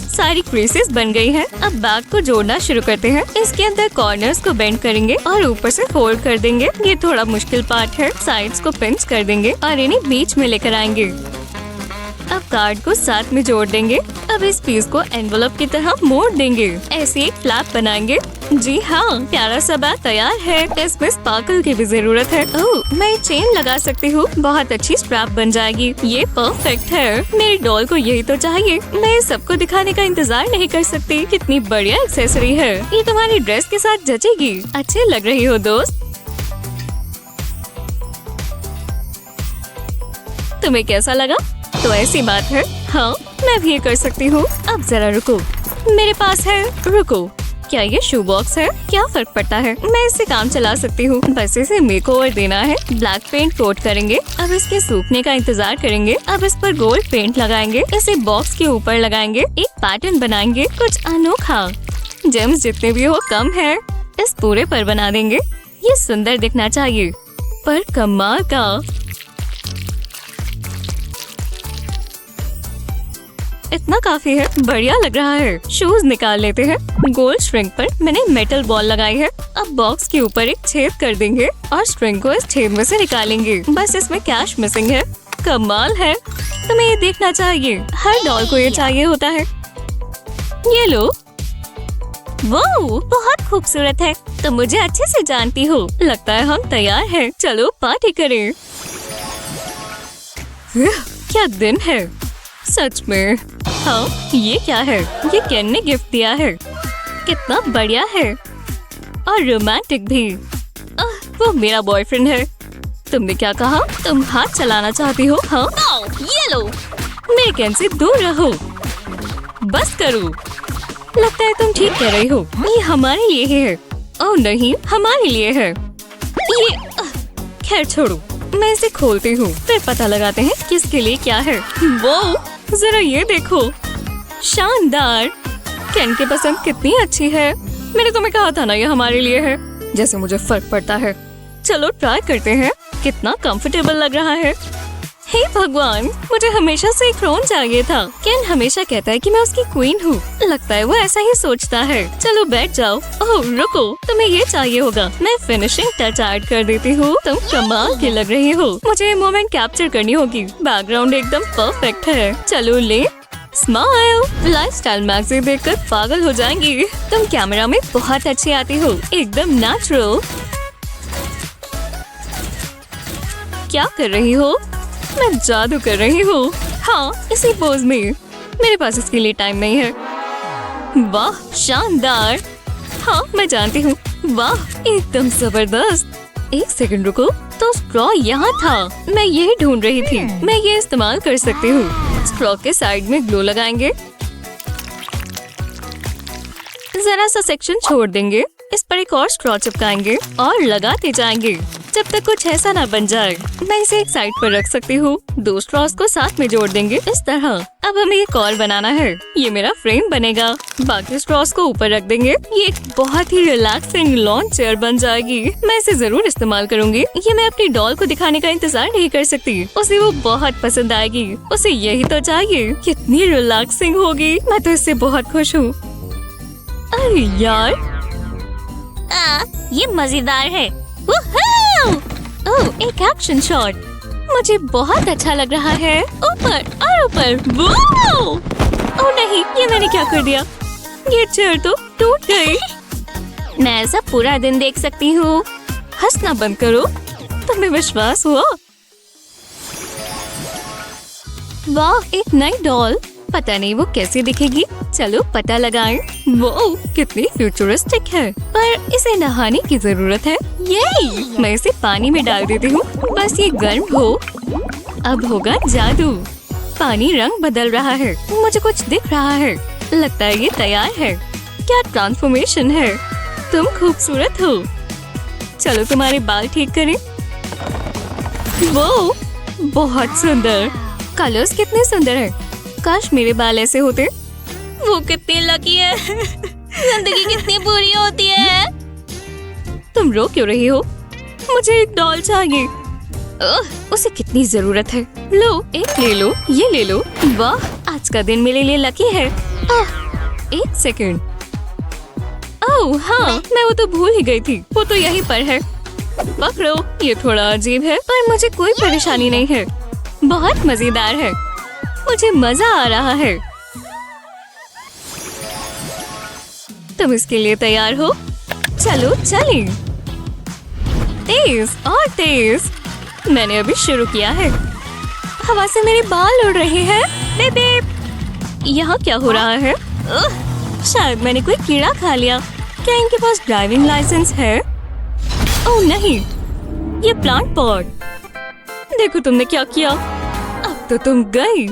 सारी क्रीसेस बन गई हैं। अब बैग को जोड़ना शुरू करते हैं। इसके अंदर कॉर्नर्स को बेंड करेंगे और ऊपर से फोल्ड कर देंगे। ये थोड़ा मुश्किल पार्ट है। साइड्स को पिंच कर देंगे और इन्हें बीच में लेकर आएंगे। अब कार्ड को साथ में जोड़ देंगे। अब इस पीस को एनवलप की तरह मोड़ देंगे। ऐसे एक फ्लैप बनाएंगे। जी हाँ, प्यारा सा बैग तैयार है। इसमें स्पार्कल की भी जरूरत है। ओह, मैं चेन लगा सकती हूँ। बहुत अच्छी स्ट्रैप बन जाएगी। ये परफेक्ट है। मेरी डॉल को यही तो चाहिए। मैं सबको दिखाने का इंतजार नहीं कर सकती। कितनी बढ़िया एक्सेसरी है। ये तुम्हारी ड्रेस के साथ जचेगी। अच्छे लग रही हो दोस्त। तुम्हें कैसा लगा? तो ऐसी बात है। हाँ, मैं भी ये कर सकती हूँ। अब जरा रुको, मेरे पास है। रुको, क्या ये शू बॉक्स है? क्या फर्क पड़ता है, मैं इससे काम चला सकती हूँ। बस इसे मेकओवर देना है। ब्लैक पेंट कोट करेंगे। अब इसके सूखने का इंतजार करेंगे। अब इस पर गोल्ड पेंट लगाएंगे। इसे बॉक्स के ऊपर लगाएंगे। एक पैटर्न बनाएंगे, कुछ अनोखा। जेम्स जितने भी हो कम है। इस पूरे पर बना देंगे। ये सुंदर दिखना चाहिए, पर कमाल का। इतना काफी है, बढ़िया लग रहा है। शूज निकाल लेते हैं। गोल्ड स्ट्रिंग पर मैंने मेटल बॉल लगाई है। अब बॉक्स के ऊपर एक छेद कर देंगे और स्ट्रिंग को इस छेद में से निकालेंगे। बस इसमें कैश मिसिंग है। कमाल है, तुम्हें ये देखना चाहिए। हर डॉल को ये चाहिए होता है। ये लो। वो बहुत खूबसूरत है। तुम मुझे अच्छे से जानती हो। लगता है हम तैयार हैं। चलो पार्टी करें। क्या दिन है सच में। हाँ, ये क्या है? ये केन ने गिफ्ट दिया है। कितना बढ़िया है और रोमांटिक भी। वो मेरा बॉयफ्रेंड है। तुमने क्या कहा? तुम हाथ चलाना चाहती हो? हाँ, ये लो। मेरे केन से दूर रहो। बस करो। लगता है तुम ठीक कह रही हो। ये हमारे लिए ही है। ओह नहीं, हमारे लिए है ये। खैर छोड़ो, मैं इसे खोलती हूँ, फिर पता लगाते हैं किसके लिए क्या है। वो जरा ये देखो, शानदार। केन की पसंद कितनी अच्छी है। मैंने तुम्हें कहा था ना ये हमारे लिए है। जैसे मुझे फर्क पड़ता है। चलो ट्राई करते हैं। कितना कंफर्टेबल लग रहा है। हे भगवान, मुझे हमेशा से एक क्रोन चाहिए था। केन हमेशा कहता है कि मैं उसकी क्वीन हूँ। लगता है वो ऐसा ही सोचता है। चलो बैठ जाओ। ओह रुको, तुम्हें ये चाहिए होगा। मैं फिनिशिंग टच ऐड कर देती हूँ। तुम कमाल की लग रही हो। मुझे ये मोमेंट कैप्चर करनी होगी। बैकग्राउंड एकदम परफेक्ट है। चलो ले। स्माइल। लाइफस्टाइल मैगजीन देखकर पागल हो जाएंगी। तुम कैमरा में बहुत अच्छी आती हो, एकदम नेचुरल। क्या कर रही हो? मैं जादू कर रही हूँ। हाँ, इसी पोज में। मेरे पास इसके लिए टाइम नहीं है। वाह, शानदार। हाँ, मैं जानती हूँ। वाह, एकदम जबरदस्त। एक सेकंड रुको, तो स्ट्रॉ यहाँ था। मैं यही ढूंढ रही थी। मैं ये इस्तेमाल कर सकती हूँ। स्ट्रॉ के साइड में ग्लू लगाएंगे। जरा सा सेक्शन छोड़ देंगे। इस पर एक और स्ट्रॉ चिपकाएंगे और लगाते जाएंगे जब तक कुछ ऐसा ना बन जाए। मैं इसे एक साइड पर रख सकती हूँ। 2 स्ट्रॉस को साथ में जोड़ देंगे इस तरह। अब हमें एक और बनाना है। ये मेरा फ्रेम बनेगा। बाकी स्ट्रॉस को ऊपर रख देंगे। ये एक बहुत ही रिलैक्सिंग लॉन चेयर बन जाएगी। मैं इसे जरूर इस्तेमाल करूँगी। ये मैं अपनी डॉल को दिखाने का इंतजार नहीं कर सकती। उसे वो बहुत पसंद आएगी। उसे यही तो चाहिए। कितनी रिलैक्सिंग होगी। मैं तो इससे बहुत खुश हूँ। अरे यार, ये मजेदार है। ओह, एक एक्शन शॉट। मुझे बहुत अच्छा लग रहा है। ऊपर और ऊपर। ओह नहीं, ये मैंने क्या कर दिया? ये चेयर तो टूट गई। मैं ऐसा पूरा दिन देख सकती हूँ। हंसना बंद करो। तुम्हें विश्वास हुआ? वाह, एक नई डॉल। पता नहीं वो कैसी दिखेगी। चलो पता लगाएं। वो कितनी फ्यूचरिस्टिक है, पर इसे नहाने की जरूरत है। ये मैं इसे पानी में डाल देती हूँ। बस ये गर्म हो। अब होगा जादू। पानी रंग बदल रहा है। मुझे कुछ दिख रहा है। लगता है ये तैयार है। क्या ट्रांसफॉर्मेशन है। तुम खूबसूरत हो। चलो तुम्हारे बाल ठीक करें। वो बहुत सुंदर। कलर्स कितने सुंदर है। काश मेरे बाल ऐसे होते। वो कितनी लकी है। जिंदगी कितनी बुरी होती है। तुम रो क्यों रही हो? मुझे एक डॉल चाहिए। उसे कितनी जरूरत है। लो, एक ले लो, ये ले लो। वाह, आज का दिन मेरे लिए लकी है। एक सेकंड। ओह हाँ, मैं वो तो भूल ही गई थी। वो तो यहीं पर है। पकड़ो। ये थोड़ा अजीब है, पर मुझे कोई परेशानी नहीं है। बहुत मजेदार है। मुझे मजा आ रहा है। तुम इसके लिए तैयार हो? चलो चलें। तेज और तेज। मैंने अभी शुरू किया है। हवा से मेरे बाल उड़ रहे हैं। बेबी, यहाँ क्या हो रहा है? शायद मैंने कोई कीड़ा खा लिया। क्या इनके पास ड्राइविंग लाइसेंस है? ओह नहीं, ये प्लांट पॉट। देखो तुमने क्या किया। अब तो तुम गई।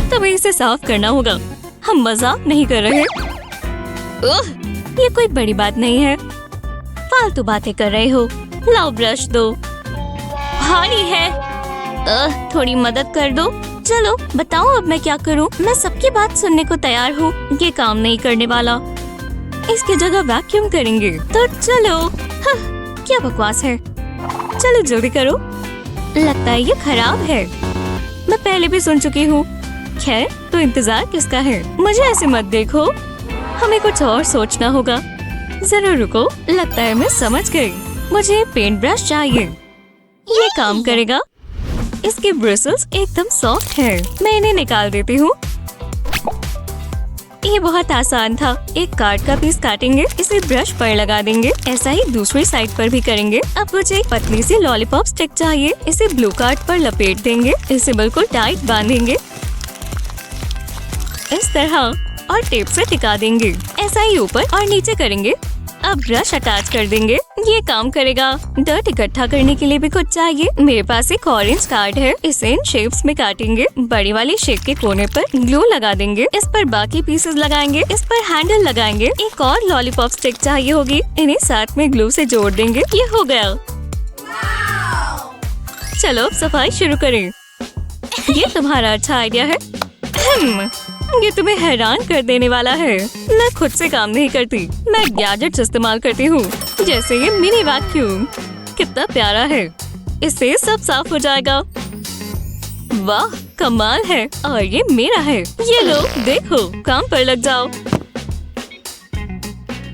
तुम्हें इसे साफ करना होगा। हम मजाक नहीं कर रहे। ये कोई बड़ी बात नहीं है। फालतू बातें कर रहे हो। लाओ ब्रश दो। भारी है। थोड़ी मदद कर दो। चलो बताओ अब मैं क्या करूं? मैं सबकी बात सुनने को तैयार हूँ। ये काम नहीं करने वाला। इसकी जगह वैक्यूम करेंगे। तो चलो। क्या बकवास है। चलो जल्दी करो। लगता है ये खराब है। मैं पहले भी सुन चुकी हूँ। खैर तो इंतजार किसका है? मुझे ऐसे मत देखो। हमें कुछ और सोचना होगा। जरूर रुको। लगता है मैं समझ गई। मुझे पेंट ब्रश चाहिए। ये काम करेगा। इसके ब्रिसल्स एकदम सॉफ्ट है। मैं इन्हें निकाल देती हूँ। ये बहुत आसान था। एक कार्ड का पीस काटेंगे, इसे ब्रश पर लगा देंगे। ऐसा ही दूसरी साइड पर भी करेंगे। अब मुझे एक पतली सी लॉलीपॉप स्टिक चाहिए। इसे ब्लू कार्ड पर लपेट देंगे। इसे बिल्कुल टाइट बांधेंगे इस तरह और टेप से टिका देंगे। ऐसा ही ऊपर और नीचे करेंगे। अब ब्रश अटैच कर देंगे। ये काम करेगा। डर्ट इकट्ठा करने के लिए भी कुछ चाहिए। मेरे पास एक ऑरेंज कार्ड है। इसे इन शेप्स में काटेंगे। बड़ी वाली शेप के कोने पर ग्लू लगा देंगे। इस पर बाकी पीसेस लगाएंगे। इस पर हैंडल लगाएंगे। एक और लॉलीपॉप स्टिक चाहिए होगी। इन्हें साथ में ग्लू से जोड़ देंगे। ये हो गया। चलो सफाई शुरू करें। ये तुम्हारा अच्छा आइडिया है। ये तुम्हें हैरान कर देने वाला है। मैं खुद से काम नहीं करती। मैं गैजेट्स इस्तेमाल करती हूँ, जैसे ये मिनी वैक्यूम। कितना प्यारा है। इससे सब साफ हो जाएगा। वाह कमाल है। और ये मेरा है। ये लो देखो, काम पर लग जाओ।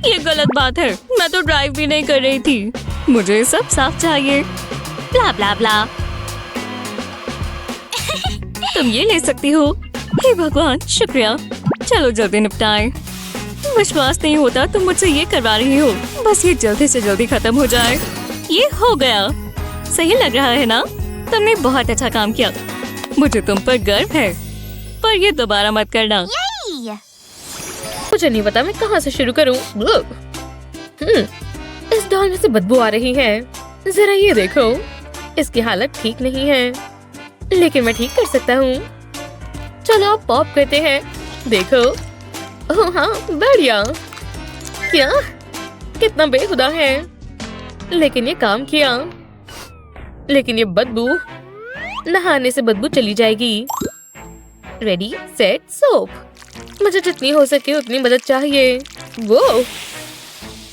ये गलत बात है। मैं तो ड्राइव भी नहीं कर रही थी। मुझे सब साफ चाहिए। ब्ला ब्ला ब्ला। तुम ये ले सकती हो। हे भगवान शुक्रिया। चलो जल्दी निपटाएं। विश्वास नहीं होता तुम मुझसे ये करवा रही हो। बस ये जल्दी से जल्दी खत्म हो जाए। ये हो गया। सही लग रहा है ना? तुमने बहुत अच्छा काम किया। मुझे तुम पर गर्व है। पर ये दोबारा मत करना। मुझे नहीं पता मैं कहाँ से शुरू करूँ। इस डॉल में से बदबू आ रही है। जरा ये देखो, इसकी हालत ठीक नहीं है, लेकिन मैं ठीक कर सकता हूँ। चलो अब पॉप करते हैं। देखो, ओह हाँ बढ़िया। क्या कितना बेहुदा है, लेकिन ये काम किया। लेकिन ये बदबू, नहाने से बदबू चली जाएगी। Ready set soap. मुझे जितनी हो सके उतनी मदद चाहिए। वो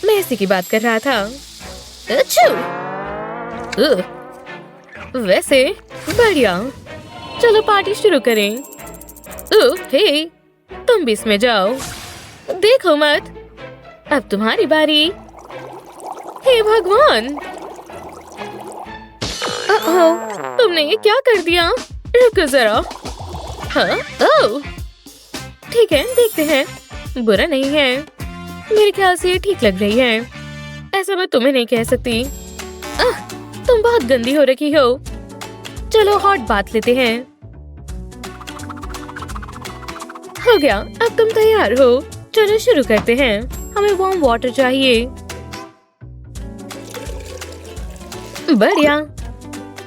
मैं इसी की बात कर रहा था। अच्छू वैसे बढ़िया। चलो पार्टी शुरू करें। हे तुम भी इसमें जाओ। देखो मत, अब तुम्हारी बारी। हे भगवान, तुमने ये क्या कर दिया? रुको जरा। हाँ ओह ठीक है, देखते हैं। बुरा नहीं है, मेरे ख्याल से ये ठीक लग रही है। ऐसा मैं तुम्हें नहीं कह सकती। तुम बहुत गंदी हो रखी हो। चलो हॉट बात लेते हैं। हो गया, अब तुम तैयार हो। चलो शुरू करते हैं। हमें वार्म वाटर चाहिए। बढ़िया,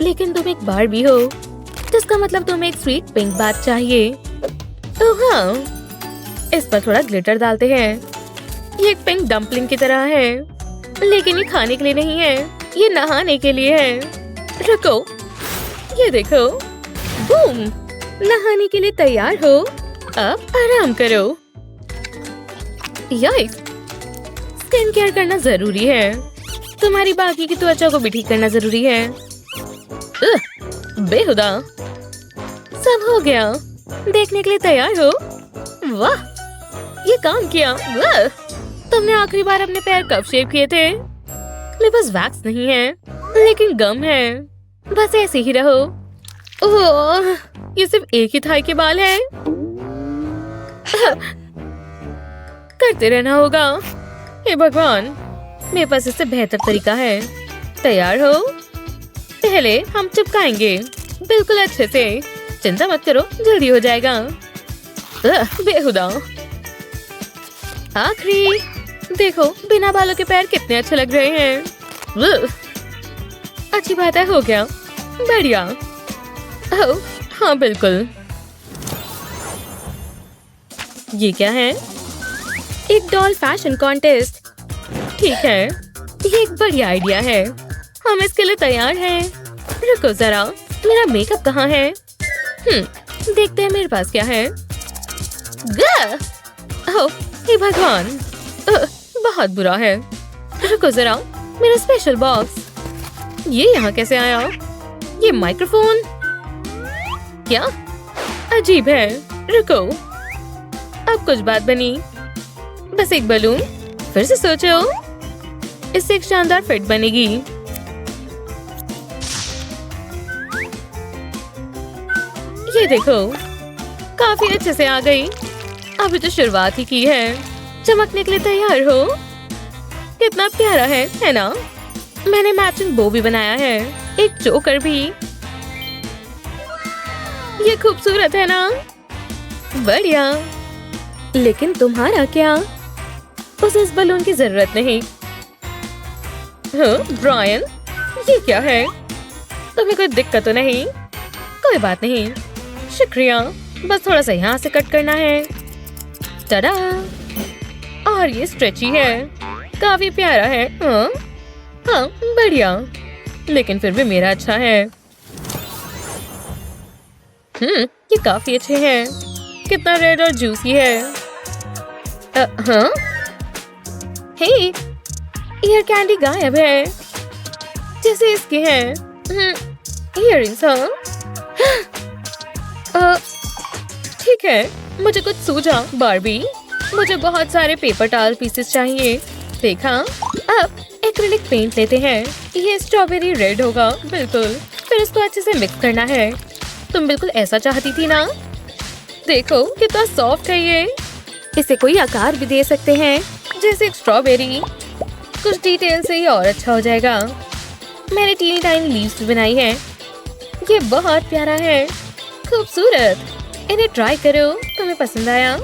लेकिन तुम एक बार्बी हो, जिसका मतलब तुम्हें एक स्वीट पिंक बात चाहिए। ओह हाँ, इस पर थोड़ा ग्लिटर डालते हैं। ये एक पिंक डम्पलिंग की तरह है, लेकिन ये खाने के लिए नहीं है, ये नहाने के लिए है। रुको, ये देखो। बूम, नहाने के लिए तैयार हो। अब आराम करो। याइस, स्किन केयर करना जरूरी है। तुम्हारी बाकी की त्वचा को भी ठीक करना जरूरी है। बेहुदा। सब हो गया। देखने के लिए तैयार हो? वाह, ये काम किया। वाह, तुमने आखिरी बार अपने पैर कब शेव किए थे? मेरे पास वैक्स नहीं है, लेकिन गम है। बस ऐसे ही रहो। ओह, ये सिर्फ एक ही थाई के बाल है। करते रहना होगा। हे भगवान, मेरे पास इससे बेहतर तरीका है। तैयार हो? पहले हम चिपकाएंगे, बिल्कुल अच्छे से। चिंता मत करो, जल्दी हो जाएगा। बेहुदा। आखिरी देखो, बिना बालों के पैर कितने अच्छे लग रहे हैं। अच्छी बात है, हो गया। बढ़िया। ओह हाँ बिल्कुल। ये क्या है? एक डॉल फैशन कॉन्टेस्ट। ठीक है, ये एक बढ़िया आइडिया है। हम इसके लिए तैयार हैं। रुको जरा, मेरा मेकअप कहाँ है? देखते हैं मेरे पास क्या है। ओह, हे भगवान, बहुत बुरा है। रुको जरा, मेरा स्पेशल बॉक्स। ये यहाँ कैसे आया? ये माइक्रोफोन क्या अजीब है। रुको, अब कुछ बात बनी। बस एक बलून। फिर से सोचो, इससे एक शानदार फिट बनेगी। ये देखो, काफी अच्छे से आ गई। अभी तो शुरुआत ही की है। चमकने के लिए तैयार हो? कितना प्यारा है ना? मैंने मैचिंग बो भी बनाया है, एक चोकर भी। ये खूबसूरत है ना? बढ़िया। लेकिन तुम्हारा क्या? उसे इस बलून की जरूरत नहीं। हाँ, ब्रायन, ये क्या है? तुम्हें कोई दिक्कत तो नहीं? कोई बात नहीं, शुक्रिया। बस थोड़ा सा यहाँ से कट करना है। टडा! और ये स्ट्रेची है, काफी प्यारा है। हाँ, बढ़िया। लेकिन फिर भी मेरा अच्छा है। ये काफी अच्छे हैं। कितना रेड और जूसी है। हाँ, हे, ईयर कैंडी गायब है, जैसे इसके हैं। इयररिंग्स। हाँ, ठीक है, मुझे कुछ सूझा बार्बी। मुझे बहुत सारे पेपर टॉवल पीसेस चाहिए। देखा, अब एक्रिलिक पेंट लेते हैं। ये स्ट्रॉबेरी रेड होगा, बिल्कुल। फिर इसको अच्छे से मिक्स करना है। तुम बिल्कुल ऐसा चाहती थी ना? देखो कितना सॉफ्ट है ये। इसे कोई आकार भी दे सकते हैं, जैसे एक स्ट्रॉबेरी। कुछ डिटेल से ये और अच्छा हो जाएगा। मैंने टीनी टाइनी लीव्स भी बनाई है। ये बहुत प्यारा है, खूबसूरत। इन्हें ट्राई करो, तुम्हें पसंद आया?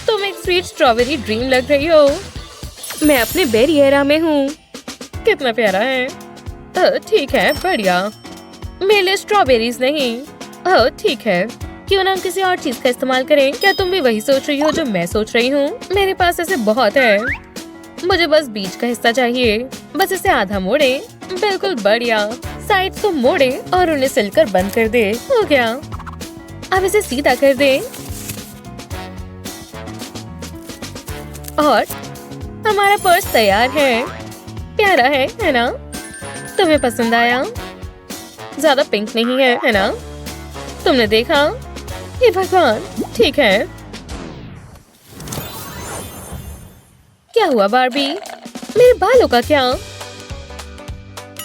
तुम एक स्वीट स्ट्रॉबेरी ड्रीम लग रही हो। मैं अपने बेरी एरा में हूँ। कितना प्यारा है। ठीक है, बढ़िया। मेरे लिए स्ट्रॉबेरीज नहीं। ठीक है, क्यों ना हम किसी और चीज का इस्तेमाल करें? क्या तुम भी वही सोच रही हो जो मैं सोच रही हूँ? मेरे पास ऐसे बहुत है। मुझे बस बीच का हिस्सा चाहिए। बस इसे आधा मोड़े। बिल्कुल बढ़िया। साइड्स को मोड़े और उन्हें सिलकर बंद कर दे। हो गया। अब इसे सीधा कर दे। और हमारा पर्स तैयार है। प्यारा है ना? तुम्हें पसंद आया? ज्यादा पिंक नहीं है ना? तुमने देखा? हे भगवान, ठीक है। क्या हुआ बार्बी? मेरे बालों का क्या?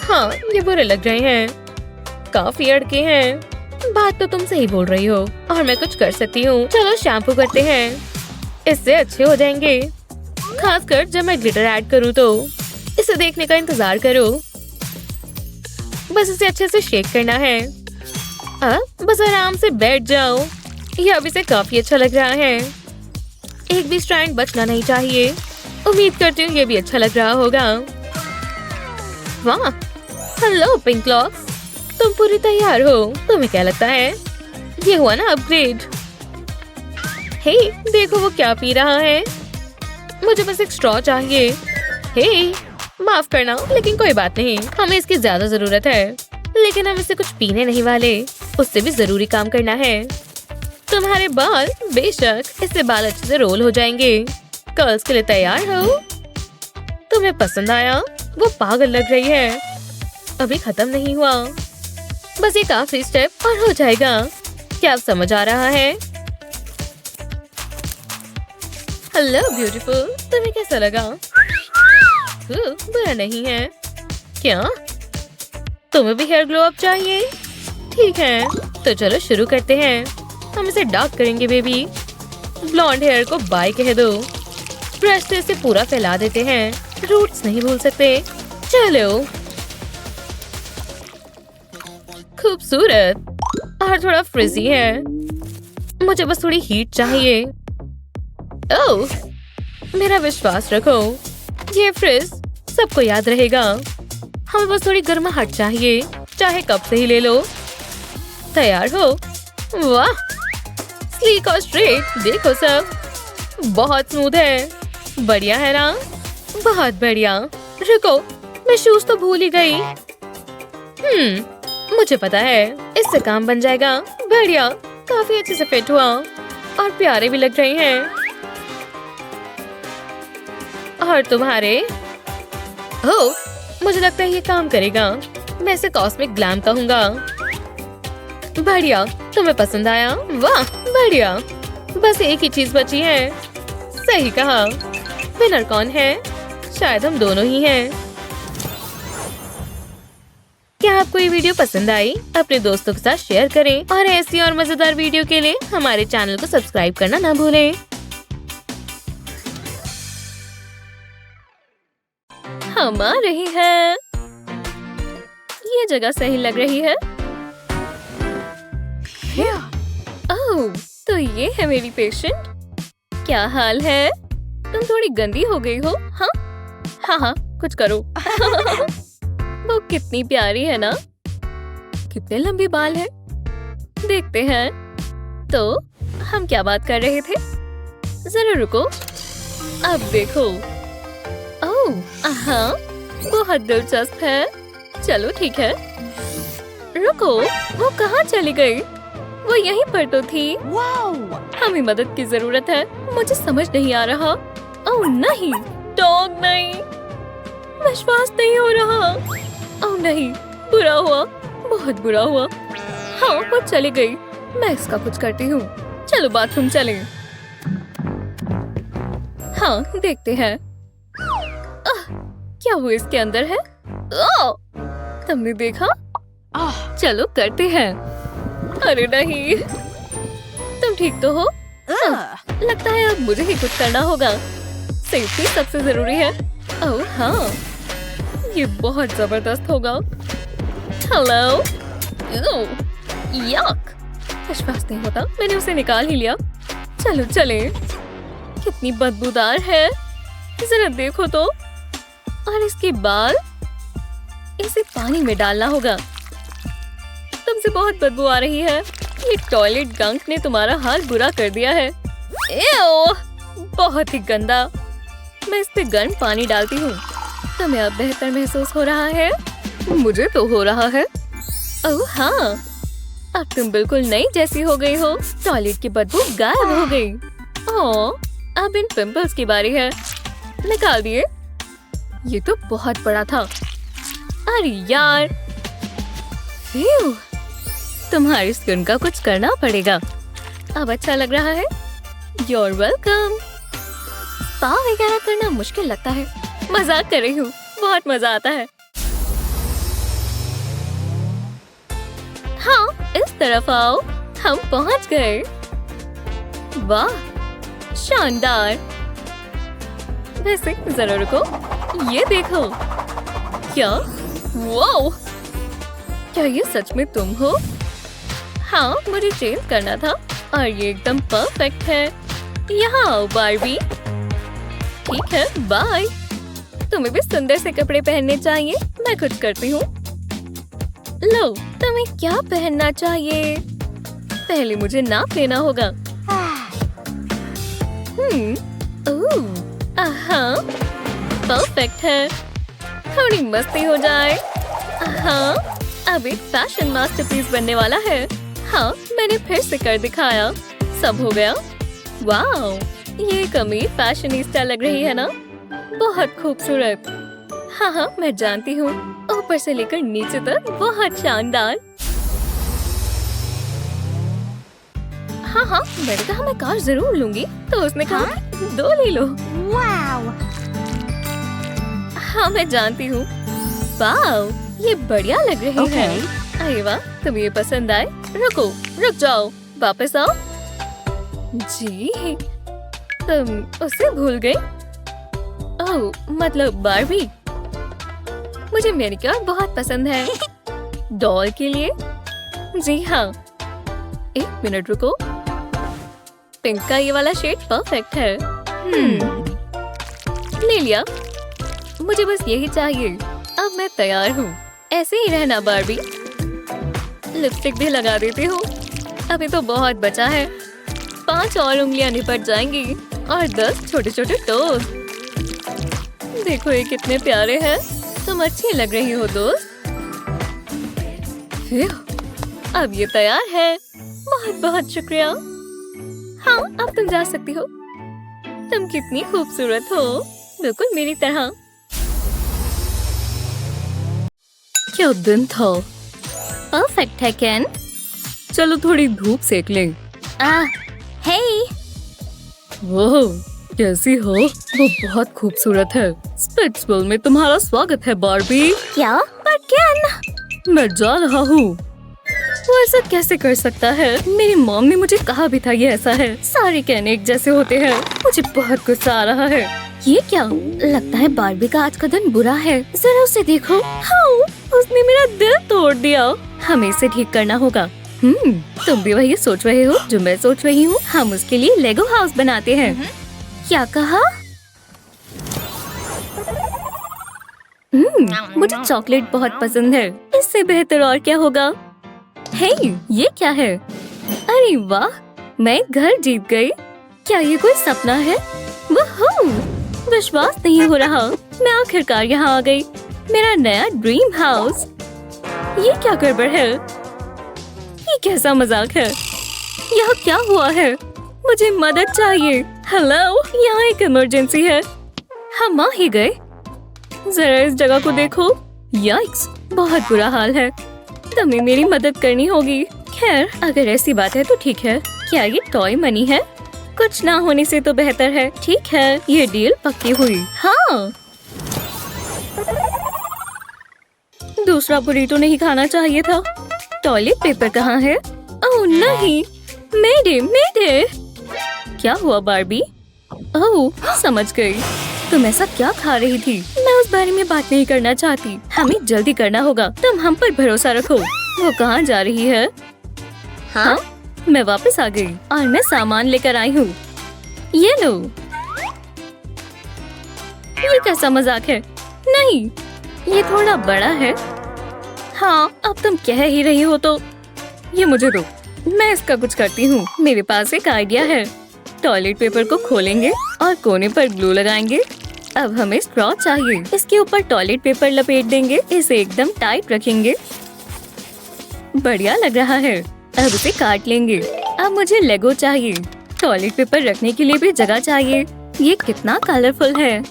हाँ, ये बुरे लग रहे हैं, काफी अड़के हैं। बात तो तुम सही बोल रही हो, और मैं कुछ कर सकती हूँ। चलो शैम्पू करते हैं, इससे अच्छे हो जाएंगे। खासकर जब मैं ग्लिटर ऐड करूँ तो। इसे देखने का इंतजार करो। बस इसे अच्छे से शेक करना है। बस आराम से बैठ जाओ। यह अभी से काफी अच्छा लग रहा है। एक भी स्ट्रैंड बचना नहीं चाहिए। उम्मीद करती हूँ ये भी अच्छा लग रहा होगा। वाह, हेलो पिंक लॉक्स, तुम पूरी तैयार हो। तुम्हें क्या लगता है? ये हुआ ना अपग्रेड। हे, देखो वो क्या पी रहा है। मुझे बस एक स्ट्रॉ चाहिए। हे, माफ करना, लेकिन कोई बात नहीं, हमें इसकी ज्यादा जरूरत है। लेकिन हम इससे कुछ पीने नहीं वाले, उससे भी जरूरी काम करना है। तुम्हारे बाल, बेशक, इससे बाल अच्छे से रोल हो जाएंगे। कर्ल्स के लिए तैयार हो? तुम्हें पसंद आया? वो पागल लग रही है। अभी खत्म नहीं हुआ, बस एक आखिरी स्टेप और हो जाएगा। क्या अब समझ आ रहा है? हेलो ब्यूटीफुल, तुम्हें कैसा लगा? बुरा नहीं है क्या? तुम्हें भी हेयर ग्लो अप चाहिए? ठीक है, तो चलो शुरू करते हैं। हम इसे डार्क करेंगे बेबी। ब्लॉन्ड हेयर को बाय कह दो। ब्रश से इसे पूरा फैला देते हैं। रूट्स नहीं भूल सकते। चलो, खूबसूरत और थोड़ा फ्रिजी है। मुझे बस थोड़ी हीट चाहिए। ओह, मेरा विश्वास रखो, ये फ्रिज सबको याद रहेगा। हमें बस थोड़ी गर्माहट चाहिए, चाहे कब से ही ले लो। तैयार हो? वाह, स्लीक और स्ट्रेट, देखो सब बहुत स्मूथ है। बढ़िया है ना? बहुत बढ़िया। रुको, मैं शूज तो भूल ही गई। मुझे पता है, इससे काम बन जाएगा। बढ़िया, काफी अच्छे से फिट हुआ और प्यारे भी लग रहे हैं। और तुम्हारे? ओह, मुझे लगता है ये काम करेगा। मैं इसे कॉस्मिक ग्लैम कहूंगा। बढ़िया, तुम्हें पसंद आया? वाह, बढ़िया। बस एक ही चीज बची है। सही कहा। विनर कौन है? शायद हम दोनों ही हैं। क्या आपको ये वीडियो पसंद आई? अपने दोस्तों के साथ शेयर करें और ऐसी और मजेदार वीडियो के लिए हमारे चैनल को सब्सक्राइब करना ना भूलें। हम आ रही है। ये जगह सही लग रही है। ओह, तो ये है मेरी पेशेंट। क्या हाल है? तुम थोड़ी गंदी हो गई हो। हाँ हाँ, कुछ करो। वो कितनी प्यारी है ना? कितने लंबे बाल हैं। देखते हैं। तो हम क्या बात कर रहे थे? जरा रुको, अब देखो। ओह, हाँ, बहुत दिलचस्प है। चलो ठीक है। रुको, वो कहाँ चली गई? वो यहीं पर तो थी। हमें मदद की जरूरत है। मुझे समझ नहीं आ रहा। ओह नहीं, डॉग नहीं। विश्वास नहीं हो रहा। ओह नहीं, बुरा हुआ, बहुत बुरा हुआ। हाँ, वो चली गई। मैं इसका कुछ करती हूँ। चलो बाथरूम चलें। हाँ, देखते हैं। क्या वो इसके अंदर है? तुमने देखा? चलो करते हैं। अरे नहीं, तुम ठीक तो हो? लगता है अब मुझे ही कुछ करना होगा। सेफ्टी सबसे जरूरी है। ओह हाँ, ये बहुत जबरदस्त होगा। हेलो। यक, विश्वास नहीं होता, मैंने उसे निकाल ही लिया। चलो चले। कितनी बदबूदार है, जरा देखो तो। और इसके बाल, इसे पानी में डालना होगा। तुमसे बहुत बदबू आ रही है। ये टॉयलेट गंक ने तुम्हारा हाल बुरा कर दिया है। एओ, बहुत ही गंदा। मैं इस पे गर्म पानी डालती हूँ। तुम्हें अब बेहतर महसूस हो रहा है? मुझे तो हो रहा है। ओह हाँ, अब तुम बिल्कुल नई जैसी हो गई हो। टॉयलेट की बदबू गायब हो गई। ओह, अब इन पिंपल्स की बारी है। निकाल दिए। ये तो बहुत बड़ा था। अरे यार, तुम्हारी स्किन का कुछ करना पड़ेगा। अब अच्छा लग रहा है। You're welcome। स्पा वगैरह करना मुश्किल लगता है। मजाक कर रही हूँ, बहुत मजा आता है। हाँ, इस तरफ आओ। हम पहुँच गए। वाह, शानदार। वैसे जरा रुको, ये देखो। क्या? वाओ, क्या ये सच में तुम हो? हाँ, मुझे चेंज करना था और ये एकदम परफेक्ट है। यहाँ आओ बार्बी। ठीक है, बाय। तुम्हें भी सुंदर से कपड़े पहनने चाहिए। मैं कुछ करती हूँ। लो, तुम्हें क्या पहनना चाहिए? पहले मुझे नाप लेना होगा। हाँ, परफेक्ट है। थोड़ी मस्ती हो जाए। हाँ, अब एक फैशन मास्टरपीस बनने वाला है। हाँ, मैंने फिर से कर दिखाया। सब हो गया। वाओ, ये कमीज फैशनिस्टा लग रही है ना? बहुत खूबसूरत। हाँ हाँ, मैं जानती हूँ। ऊपर से लेकर नीचे तक बहुत शानदार। हाँ हाँ, मैंने कहा मैं कार जरूर लूंगी, तो उसने कहा 2 ले लो। वाओ। हाँ, मैं जानती हूँ। वाओ, ये बढ़िया लग रही है। अरे वाह, तुम्हें ये पसंद आए? रुको, रुक जाओ, वापस आओ। जी, तुम उसे भूल गई? ओह, मतलब बार्बी। मुझे मैनिक्योर बहुत पसंद है। डॉल के लिए? जी हाँ। 1 मिनट रुको। पिंक का ये वाला शेड परफेक्ट है। ले लिया। मुझे बस यही चाहिए। अब मैं तैयार हूँ। ऐसे ही रहना बार्बी। लिपस्टिक भी लगा देती हूँ। अभी तो बहुत बचा है। 5 और उंगलियां निपट जाएंगी और 10 छोटे छोटे टोज। देखो ये कितने प्यारे हैं। तुम अच्छी लग रही हो दोस्त। अब ये तैयार है। बहुत बहुत शुक्रिया। हाँ, अब तुम जा सकती हो। तुम कितनी खूबसूरत हो, बिल्कुल मेरी तरह। क्या दिन था। परफेक्ट है केन। चलो थोड़ी धूप सेक लें। हे। वो कैसी हो? वो बहुत खूबसूरत है। स्पिट्सविल में तुम्हारा स्वागत है बार्बी। क्या? पर केन। मैं जा रहा हूँ। वो ऐसा कैसे कर सकता है? मेरी मॉम ने मुझे कहा भी था ये ऐसा है। सारे केन एक जैसे होते हैं। मुझे बहुत गुस्सा आ रहा है। ये क्या? लगता है बार्बी का आज का दिन बुरा है। जरा उसे देखो। हाँ, उसने मेरा दिल तोड़ दिया। हमें इसे ठीक करना होगा। तुम भी वही सोच रहे हो जो मैं सोच रही हूँ। हम उसके लिए लेगो हाउस बनाते हैं। क्या कहा? मुझे चॉकलेट बहुत पसंद है। इससे बेहतर और क्या होगा? हे, ये क्या है? अरे वाह, मैं घर जीत गई। क्या ये कोई सपना है? वहू, विश्वास नहीं हो रहा। मैं आखिरकार यहाँ आ गई। मेरा नया ड्रीम हाउस। ये क्या गड़बड़ है? ये कैसा मजाक है? यहाँ क्या हुआ है? मुझे मदद चाहिए। हेलो, यहाँ एक इमरजेंसी है। हम आ ही गए। जरा इस जगह को देखो। याइक्स, बहुत बुरा हाल है। तुम्हें मेरी मदद करनी होगी। खैर, अगर ऐसी बात है तो ठीक है। क्या ये टॉय मनी है? कुछ ना होने से तो बेहतर है। ठीक है, ये डील पक्की हुई। हाँ, दूसरा बुरीटो नहीं खाना चाहिए था। टॉयलेट पेपर कहाँ है? ओह नहीं, मेडे मेडे। क्या हुआ बार्बी? ओह, समझ गई। तुम ऐसा क्या खा रही थी? मैं उस बारे में बात नहीं करना चाहती। हमें जल्दी करना होगा। तुम हम पर भरोसा रखो। वो कहाँ जा रही है? हाँ, मैं वापस आ गई और मैं सामान लेकर आई हूँ। ये लो। ये कैसा मजाक है? नहीं, ये थोड़ा बड़ा है। हाँ, अब तुम कह ही रही हो तो ये मुझे दो। मैं इसका कुछ करती हूँ। मेरे पास एक आइडिया है। टॉयलेट पेपर को खोलेंगे और कोने पर ग्लू लगाएंगे। अब हमें स्ट्रॉ चाहिए। इसके ऊपर टॉयलेट पेपर लपेट देंगे। इसे एकदम टाइट रखेंगे। बढ़िया लग रहा है। अब इसे काट लेंगे। अब मुझे लेगो चाहिए। टॉयलेट पेपर रखने के लिए भी जगह चाहिए। ये कितना कलरफुल है।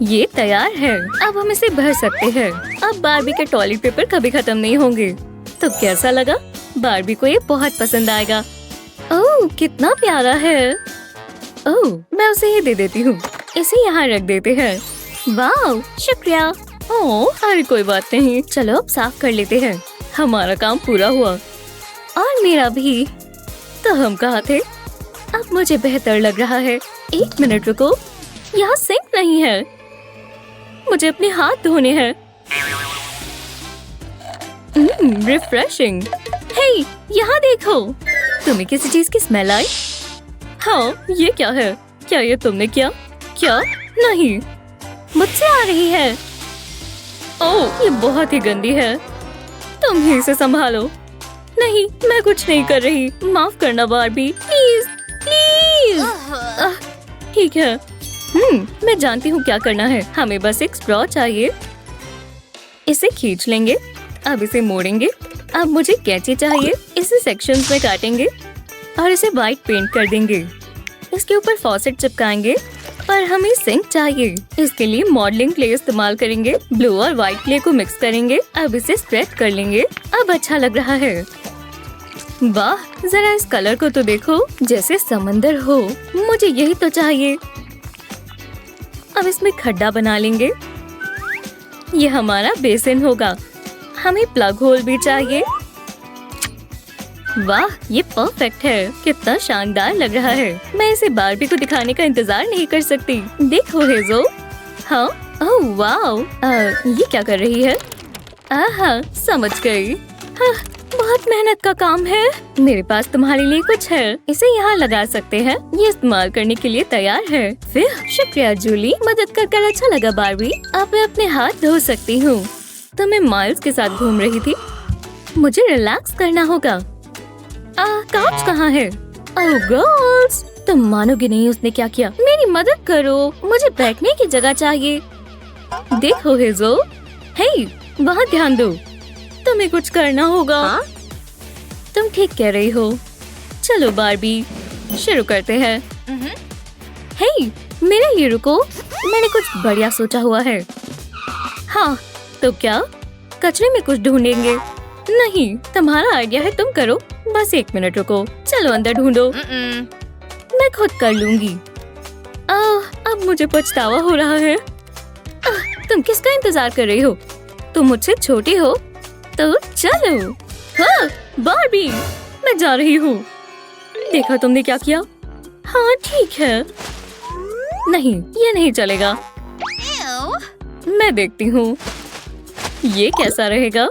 ये तैयार है। अब हम इसे भर सकते हैं। अब बार्बी के टॉयलेट पेपर कभी खत्म नहीं होंगे। तो कैसा लगा? बार्बी को ये बहुत पसंद आएगा। ओह, कितना प्यारा है। ओह, मैं उसे ये दे देती हूँ। इसे यहाँ रख देते हैं। वाह, शुक्रिया। ओह, अरे कोई बात नहीं। चलो अब साफ कर लेते हैं। हमारा काम पूरा हुआ और मेरा भी। तो हम कहाँ थे? अब मुझे बेहतर लग रहा है। एक मिनट रुको, यहाँ सिंक नहीं है। मुझे अपने हाथ धोने हैं। रिफ्रेशिंग। हे, यहाँ देखो। तुम्हें किसी चीज की स्मेल आई? हाँ, ये क्या है? क्या ये तुमने किया? क्या? नहीं, मुझसे आ रही है। ओह, ये बहुत ही गंदी है। तुम ही इसे संभालो। नहीं, मैं कुछ नहीं कर रही। माफ करना बार्बी, प्लीज प्लीज। ठीक है। मैं जानती हूँ क्या करना है। हमें बस एक स्ट्रॉ चाहिए। इसे खींच लेंगे। अब इसे मोड़ेंगे। अब मुझे कैंची चाहिए। इसे सेक्शंस में काटेंगे और इसे व्हाइट पेंट कर देंगे। इसके ऊपर फॉसेट चिपकाएंगे। पर हमें सिंक चाहिए। इसके लिए मॉडलिंग क्ले इस्तेमाल करेंगे। ब्लू और व्हाइट क्ले को मिक्स करेंगे। अब इसे स्प्रेड कर लेंगे। अब अच्छा लग रहा है। वाह, जरा इस कलर को तो देखो, जैसे समंदर हो। मुझे यही तो चाहिए। अब इसमें खड्डा बना लेंगे। ये हमारा बेसिन होगा। हमें प्लग होल भी चाहिए। वाह, ये परफेक्ट है। कितना शानदार लग रहा है। मैं इसे बार्बी को दिखाने का इंतजार नहीं कर सकती। देखो हेजो। हाँ, ओह वाह, ये क्या कर रही है? आहा, समझ गई। हाँ, बहुत मेहनत का काम है। मेरे पास तुम्हारे लिए कुछ है। इसे यहाँ लगा सकते हैं। ये इस्तेमाल करने के लिए तैयार है। फिर शुक्रिया जूली, मदद कर अच्छा लगा बार्बी। अब मैं अपने हाथ धो सकती हूँ। तो मैं माइल्स के साथ घूम रही थी। मुझे रिलैक्स करना होगा। काउच कहाँ है? ओह गर्ल्स, तुम मानोगे नहीं उसने क्या किया। मेरी मदद करो, मुझे बैठने की जगह चाहिए। देखो हेजो, हे वहाँ ध्यान दो, तुम्हें कुछ करना होगा। तुम ठीक कह रही हो। चलो बारबी, शुरू करते हैं। हे मेरे लिए रुको, मैंने कुछ बढ़िया सोचा हुआ है। हाँ तो क्या कचरे में कुछ ढूंढेंगे? नहीं, तुम्हारा आइडिया है, तुम करो। बस 1 मिनट रुको, चलो अंदर ढूंढो। मैं खुद कर लूंगी। अब मुझे पछतावा हो रहा है। तुम किसका इंतजार कर रही हो? तुम मुझसे छोटी हो तो चलो। हाँ बारबी, मैं जा रही हूँ। देखा तुमने क्या किया? हाँ ठीक है। नहीं, ये नहीं चलेगा। मैं देखती हूँ ये कैसा रहेगा।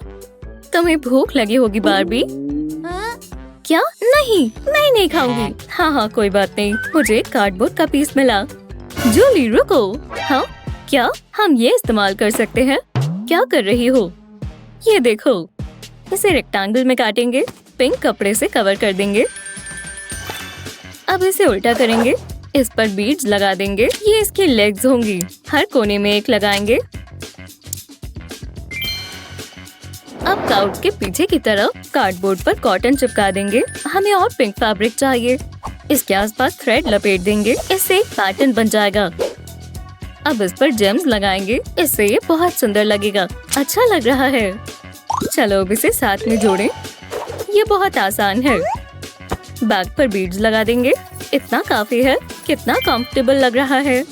तुम्हें भूख लगी होगी बारबी। क्या? नहीं, मैं नहीं खाऊंगी। हाँ कोई बात नहीं, मुझे कार्डबोर्ड का पीस मिला। जूली रुको। हाँ क्या हम ये इस्तेमाल कर सकते हैं? क्या कर रही हो? ये देखो, इसे रेक्टेंगल में काटेंगे, पिंक कपड़े से कवर कर देंगे। अब इसे उल्टा करेंगे, इस पर बीड्स लगा देंगे। ये इसकी लेग्स होंगी, हर कोने में एक लगाएंगे। अब काउच के पीछे की तरफ कार्डबोर्ड पर कॉटन चिपका देंगे। हमें और पिंक फैब्रिक चाहिए। इसके आसपास थ्रेड लपेट देंगे, इससे एक पैटर्न बन जाएगा। अब इस पर जेम्स लगाएंगे, इससे ये बहुत सुंदर लगेगा। अच्छा लग रहा है। चलो अब इसे साथ में जोड़ें। ये बहुत आसान है। बैग पर बीड्स लगा देंगे, इतना काफी है। कितना कंफर्टेबल लग रहा है।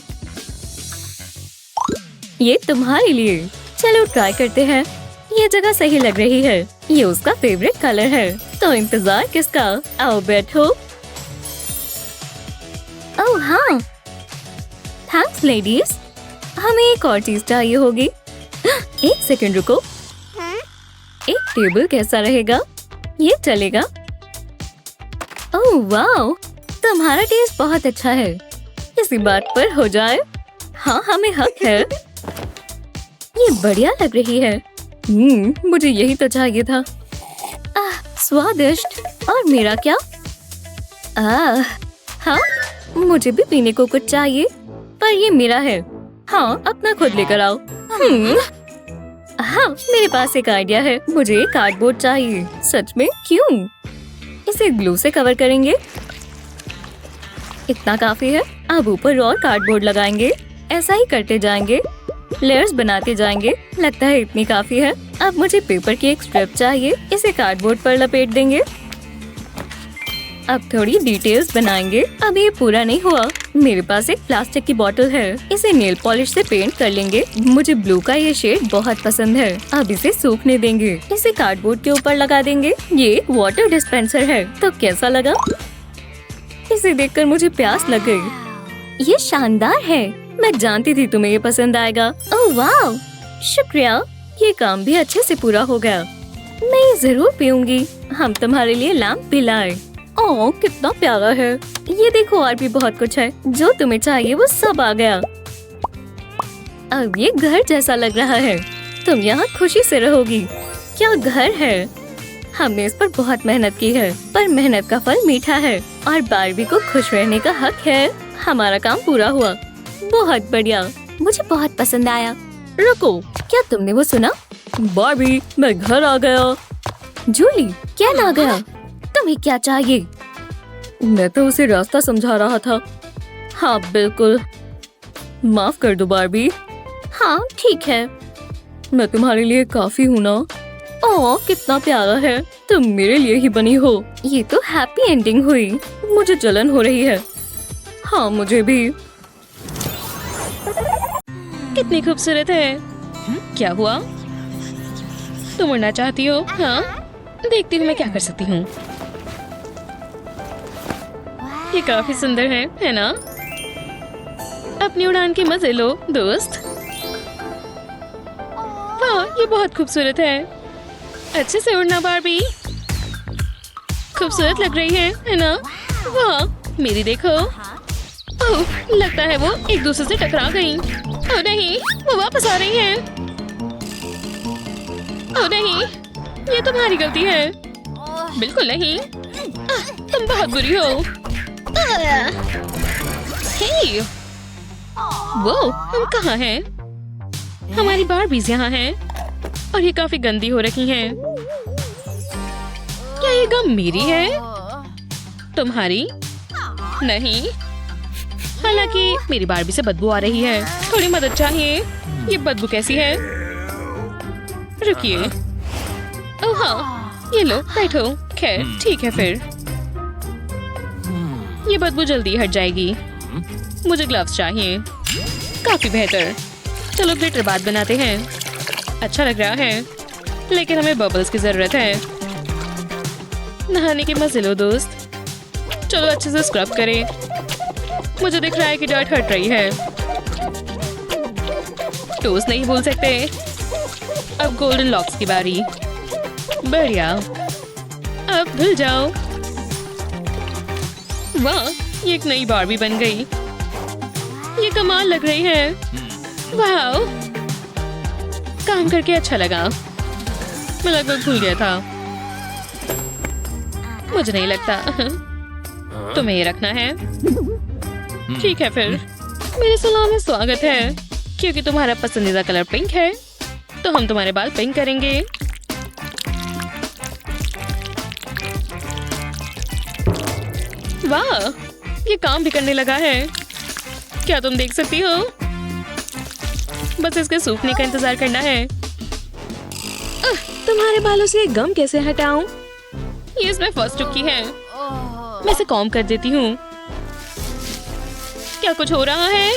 ये तुम्हारे लिए। चलो ट्राई करते हैं। ये जगह सही लग रही है। ये उसका फेवरेट कलर है। तो इंतजार किसका? आओ बैठो। ओह हाँ, थैंक्स लेडीज। हमें एक और चीज चाहिए होगी। 1 सेकंड रुको। एक टेबल कैसा रहेगा? ये चलेगा। ओह वाह, तुम्हारा टेस्ट बहुत अच्छा है। इसी बात पर हो जाए। हाँ हमें हक है। ये बढ़िया लग रही है। मुझे यही तो चाहिए था। स्वादिष्ट। और मेरा क्या? हाँ मुझे भी पीने को कुछ चाहिए, पर ये मेरा है। हाँ अपना खुद लेकर आओ। हाँ मेरे पास एक आइडिया है। मुझे कार्डबोर्ड चाहिए। सच में? क्यों? इसे ग्लू से कवर करेंगे। इतना काफी है। अब ऊपर और कार्डबोर्ड लगाएंगे। ऐसा ही करते जाएंगे, लेयर्स बनाते जाएंगे। लगता है इतनी काफी है। अब मुझे पेपर की एक स्ट्रिप चाहिए, इसे कार्डबोर्ड पर लपेट देंगे। अब थोड़ी डिटेल्स बनाएंगे। अब ये पूरा नहीं हुआ। मेरे पास एक प्लास्टिक की बोतल है, इसे नेल पॉलिश से पेंट कर लेंगे। मुझे ब्लू का ये शेड बहुत पसंद है। अब इसे सूखने देंगे, इसे कार्डबोर्ड के ऊपर लगा देंगे। ये एक वाटर डिस्पेंसर है, तो कैसा लगा? इसे देखकर मुझे प्यास लग गई। ये शानदार है। मैं जानती थी तुम्हें ये पसंद आएगा। ओह वाह, शुक्रिया। ये काम भी अच्छे से पूरा हो गया। मैं ये जरूर पीऊंगी। हम तुम्हारे लिए लैम्प भी लाए। ओह कितना प्यारा है। ये देखो और भी बहुत कुछ है। जो तुम्हें चाहिए वो सब आ गया। अब ये घर जैसा लग रहा है। तुम यहाँ खुशी से रहोगी। क्या घर है। हमने इस पर बहुत मेहनत की है, पर मेहनत का फल मीठा है और बारबी को खुश रहने का हक है। हमारा काम पूरा हुआ। बहुत बढ़िया, मुझे बहुत पसंद आया। रुको, क्या तुमने वो सुना? बारबी, मैं घर आ गया। जूली, क्या आ गया? तुम्हें क्या चाहिए? मैं तो उसे रास्ता समझा रहा था। हाँ बिल्कुल, माफ कर दो बारबी। हाँ ठीक है, मैं तुम्हारे लिए काफी हूँ ना। ओह कितना प्यारा है। तुम मेरे लिए ही बनी हो। ये तो हैप्पी एंडिंग हुई। मुझे जलन हो रही है। हाँ मुझे भी। कितनी खूबसूरत है। क्या हुआ? तुम उड़ना चाहती हो? हाँ देखती हूँ मैं क्या कर सकती हूँ। ये काफी सुंदर है ना? अपनी उड़ान के मजे लो दोस्त। वाह ये बहुत खूबसूरत है। अच्छे से उड़ना बारबी। खूबसूरत लग रही है ना? वाह मेरी देखो। ओह लगता है वो एक दूसरे से टकरा गईं। ओह नहीं, वो वापस आ रही हैं। ओह नहीं, ये तुम्हारी गलती है। बिल्कुल नहीं। तुम बहुत बुरी हो। हे, वो हम कहाँ हैं? हमारी बारबीज यहाँ हैं और ये काफी गंदी हो रखी हैं। क्या ये गम मेरी है? तुम्हारी नहीं। हालांकि मेरी बारबी से बदबू आ रही है, थोड़ी मदद चाहिए। ये बदबू कैसी है? रुकिए। ओह हाँ, ये लो बैठो। खैर ठीक है फिर। ये बदबू जल्दी हट जाएगी। मुझे ग्लव्स चाहिए। काफी बेहतर। चलो ग्लिटर बाथ बनाते हैं। अच्छा लग रहा है, लेकिन हमें बबल्स की जरूरत है। नहाने के मजे लो दोस्त। चलो अच्छे से स्क्रब करें। मुझे दिख रहा है कि डर्ट हट रही है। टोस नहीं भूल सकते। अब गोल्डन लॉक्स की बारी। बढ़िया, अब धुल जाओ। वाह, ये एक नई बारबी बन गई। ये कमाल लग रही है। वाह, काम करके अच्छा लगा। मैं लगभग भूल गया था। मुझे नहीं लगता तुम्हें ये रखना है। ठीक है फिर। मेरे सलाम में स्वागत है। क्योंकि तुम्हारा पसंदीदा कलर पिंक है, तो हम तुम्हारे बाल पिंक करेंगे। वाह, ये काम भी करने लगा है। क्या तुम देख सकती हो? बस इसके सूखने का इंतजार करना है। तुम्हारे बालों से ये गम कैसे हटाऊं? ये इसमें फर्स्ट टुकी है। मैं इसे कॉम्ब कर देती हूँ। क्या कुछ हो रहा है?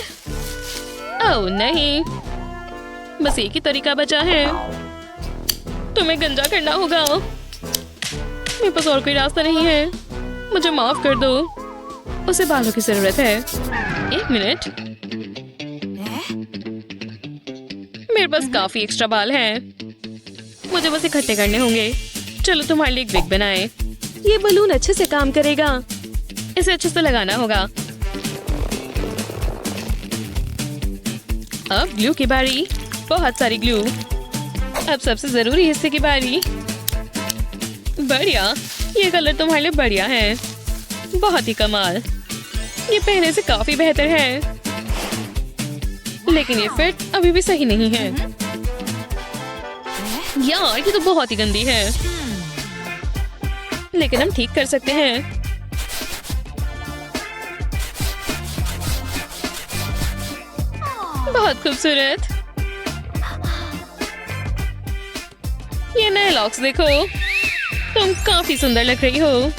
ओह नहीं, बस एक ही तरीका बचा है। तुम्हें गंजा करना होगा। मेरे पास और कोई रास्ता नहीं है। मुझे माफ कर दो। उसे बालों की जरूरत है। एक मिनट, मेरे पास काफी एक्स्ट्रा बाल हैं। मुझे बस इकट्ठे करने होंगे। चलो तुम्हारे लिए एक विग बनाए। ये बलून अच्छे से काम करेगा। इसे अच्छे से लगाना होगा। अब ग्लू की बारी। बहुत सारी ग्लू। अब सबसे जरूरी हिस्से की बारी। बढ़िया, ये कलर तुम्हारे लिए बढ़िया है। बहुत ही कमाल। ये पहले से काफी बेहतर है, लेकिन ये फिट अभी भी सही नहीं है। यार, ये तो बहुत ही गंदी है, लेकिन हम ठीक कर सकते हैं। बहुत खूबसूरत। ये नए लॉक्स देखो। तुम काफी सुंदर लग रही हो।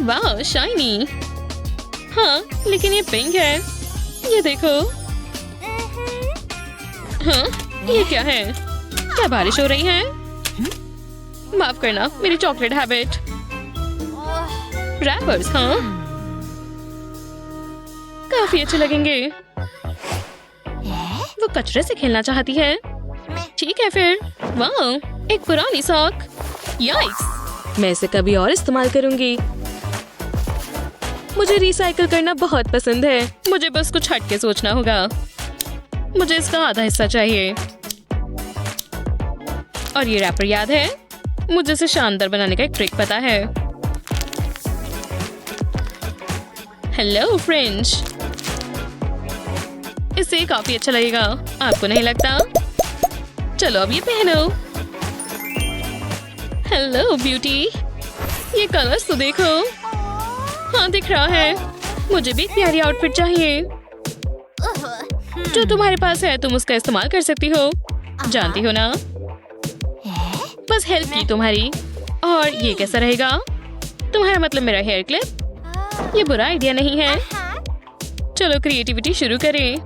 वाह, शाइनी। हाँ, लेकिन ये पिंक है। ये देखो। हाँ, ये क्या है? क्या बारिश हो रही है? माफ करना, मेरी चॉकलेट हैबिट। रैपर्स, हाँ, काफी अच्छे लगेंगे। वो कचरे से खेलना चाहती है। ठीक है फिर। वाह, एक पुरानी सॉक। याइक्स, मैं इसे कभी और इस्तेमाल करूंगी। मुझे रिसाइकल करना बहुत पसंद है। मुझे बस कुछ हट के सोचना होगा। मुझे इसका आधा हिस्सा चाहिए। और ये रैपर याद है? मुझे इसे शानदार बनाने का एक ट्रिक पता है। हेलो फ्रेंच, इससे काफी अच्छा लगेगा, आपको नहीं लगता? चलो अब ये पहनो। हेलो ब्यूटी, ये कलर्स तो देखो। हाँ, दिख रहा है। मुझे भी एक प्यारी आउटफिट चाहिए। जो तुम्हारे पास है तुम उसका इस्तेमाल कर सकती हो, जानती हो ना? बस हेल्प की तुम्हारी। और ये कैसा रहेगा? तुम्हारा मतलब मेरा हेयर क्लिप? ये बुरा आइडिया नहीं है। चलो क्रिएटिविटी शुरू करें।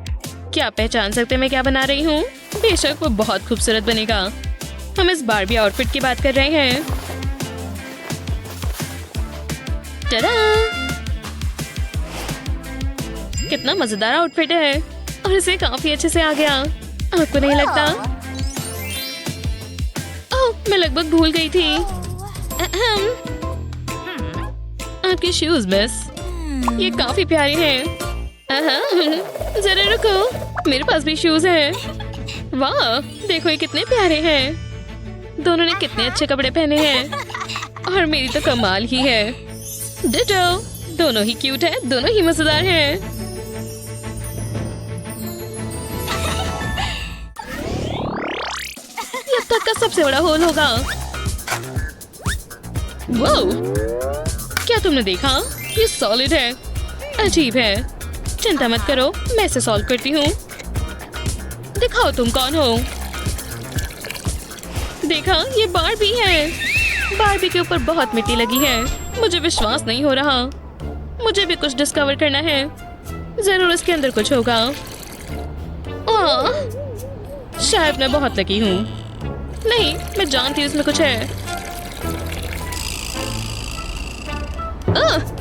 क्या आप पहचान सकते हैं मैं क्या बना रही हूँ? बेशक वो बहुत खूबसूरत बनेगा। हम इस बारबी आउटफिट की बात कर रहे हैं। टडा! कितना मजेदार आउटफिट है और इसे काफी अच्छे से आ गया। आपको नहीं लगता? ओह, मैं लगभग भूल गई थी। आपके शूज मिस, ये काफी प्यारे हैं। जरा रुको, मेरे पास भी शूज हैं। वाह, देखो ये कितने प्यारे हैं। दोनों ने कितने अच्छे कपड़े पहने हैं। और मेरी तो कमाल ही है। डिटो, दोनों ही क्यूट है, दोनों ही मजेदार हैं। ये अब तक का सबसे बड़ा होल होगा। वाओ, क्या तुमने देखा? ये सॉलिड है, अजीब है। चिंता मत करो, मैं इसे सॉल्व करती हूँ। दिखाओ तुम कौन हो। देखा, ये बारबी है। बारबी के ऊपर बहुत मिट्टी लगी है। मुझे विश्वास नहीं हो रहा। मुझे भी कुछ डिस्कवर करना है। जरूर इसके अंदर कुछ होगा। शायद मैं बहुत लकी हूँ। नहीं, मैं जानती हूँ इसमें कुछ है।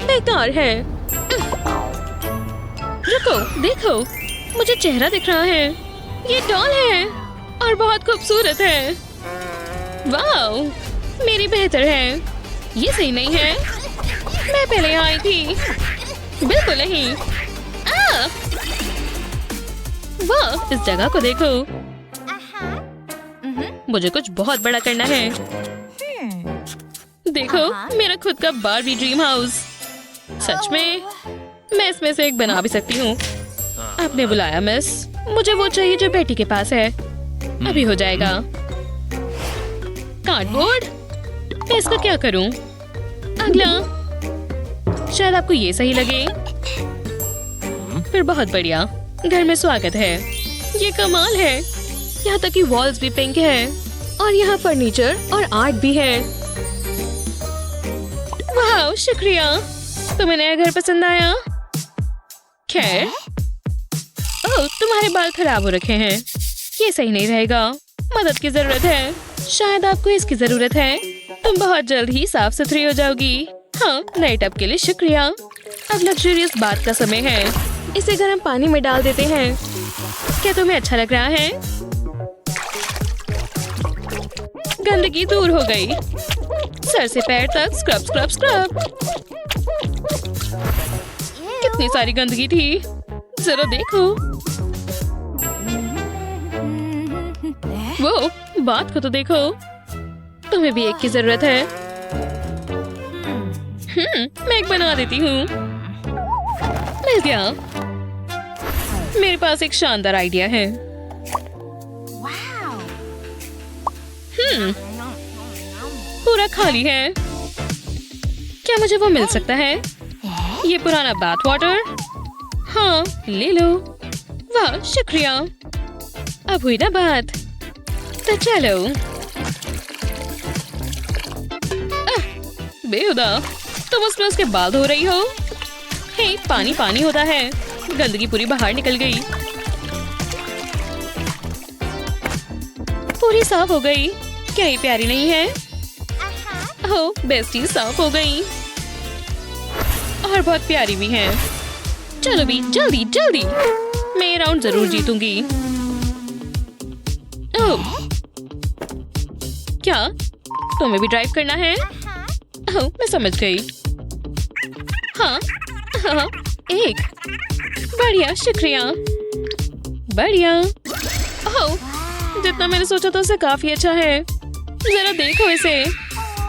बेकार है। रुको, देखो, मुझे चेहरा दिख रहा है। ये डॉल है और बहुत खूबसूरत है। वाओ, मेरी बेहतर है। ये सही नहीं है। मैं पहले यहाँ आई थी। बिल्कुल नहीं। वाह, इस जगह को देखो। मुझे कुछ बहुत बड़ा करना है। देखो, मेरा खुद का बारबी ड्रीम हाउस। सच में, मैं इसमें से एक बना भी सकती हूँ। आपने बुलाया मिस। मुझे वो चाहिए जो बेटी के पास है। अभी हो जाएगा। कार्डबोर्ड, मैं इसका क्या करूं? अगला, शायद आपको ये सही लगे। फिर बहुत बढ़िया, घर में स्वागत है। ये कमाल है। यहाँ तक कि वॉल्स भी पिंक है और यहाँ फर्नीचर और आर्ट भी है। वाह, शुक्रिया। तुम्हें नया घर पसंद आया? खैर, ओह, तुम्हारे बाल खराब हो रखे हैं। ये सही नहीं रहेगा। मदद की जरूरत है। शायद आपको इसकी जरूरत है। तुम बहुत जल्द ही साफ सुथरी हो जाओगी। हाँ, नए टब के लिए शुक्रिया। अब लग्जरियस बात का समय है। इसे गर्म पानी में डाल देते हैं। क्या तुम्हें अच्छा लग रहा है? गंदगी दूर हो गई। सर से पैर तक स्क्रब स्क्रब स्क्रब। कितनी सारी गंदगी थी, जरा देखो। वो बात को तो देखो। तुम्हें भी एक की जरूरत है। मैं एक बना देती हूँ। मिल गया। मेरे पास एक शानदार आइडिया है। पूरा खाली है। क्या मुझे वो मिल सकता है? ये पुराना बाथ वाटर। हाँ, ले लो। वाह, शुक्रिया। अब हुई ना बात, तो चलो। बेहुदा, तुम उसमें उसके बाल धो रही हो। हे, पानी पानी होता है। गंदगी पूरी बाहर निकल गई। पूरी साफ हो गई। क्या ये प्यारी नहीं है? ओह, बेस्टी साफ हो गई और बहुत प्यारी भी है। चलो भी, जल्दी जल्दी। मैं ये राउंड जरूर जीतूंगी। ओह, क्या तुम्हें भी ड्राइव करना है? ओह, मैं समझ गई। हाँ, हाँ, एक। बढ़िया, शुक्रिया। बढ़िया। ओह, जितना मैंने सोचा था उससे काफी अच्छा है। जरा देखो इसे।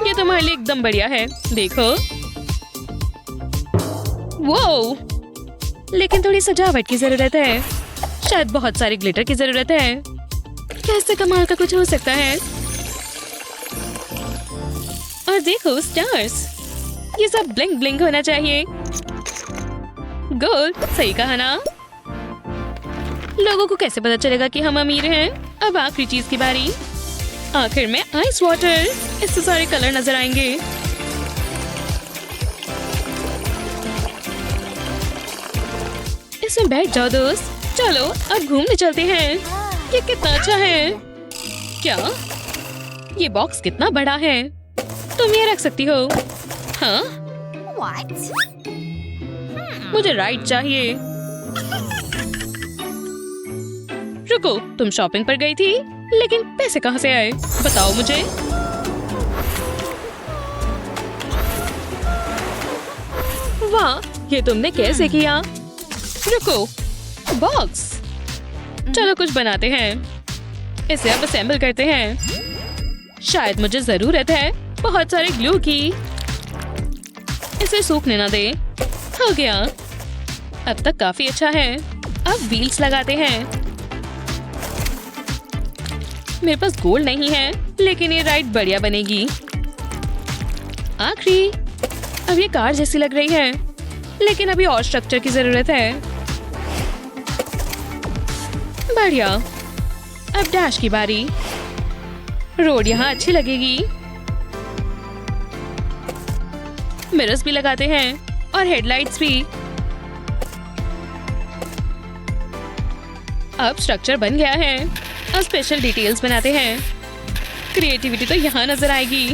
ये तुम्हारे लिए एकदम बढ़िया है। देखो। वो, लेकिन थोड़ी सजावट की जरूरत है। शायद बहुत सारे ग्लिटर की जरूरत है। क्या इससे कमाल का कुछ हो सकता है? और देखो स्टार्स। ये सब ब्लिंक ब्लिंक होना चाहिए। गोल, सही कहा ना? लोगों को कैसे पता चलेगा कि हम अमीर हैं? अब आखिरी चीज की बारी। आखिर में आइस वाटर। इससे सारे कलर नजर आएंगे। इसमें बैठ जाओ दोस्त। चलो अब घूमने चलते हैं। ये कितना अच्छा है। क्या? ये बॉक्स कितना बड़ा है। तुम ये रख सकती हो। हाँ? मुझे राइड चाहिए। रुको, तुम शॉपिंग पर गई थी, लेकिन पैसे कहाँ से आए? बताओ मुझे। वाह, ये तुमने कैसे किया? रुको, बॉक्स। चलो कुछ बनाते हैं। इसे अब असेंबल करते हैं। शायद मुझे जरूरत है बहुत सारे ग्लू की। इसे सूखने ना दे। हो गया, अब तक काफी अच्छा है। अब व्हील्स लगाते हैं। मेरे पास गोल्ड नहीं है, लेकिन ये राइड बढ़िया बनेगी। आखिरी, अब ये कार जैसी लग रही है, लेकिन अभी और स्ट्रक्चर की जरूरत है। बढ़िया, अब डैश की बारी। रोड यहाँ अच्छी लगेगी। मिरर्स भी लगाते हैं और हेडलाइट्स भी। अब स्ट्रक्चर बन गया है। अब स्पेशल डिटेल्स बनाते हैं। क्रिएटिविटी तो यहाँ नजर आएगी।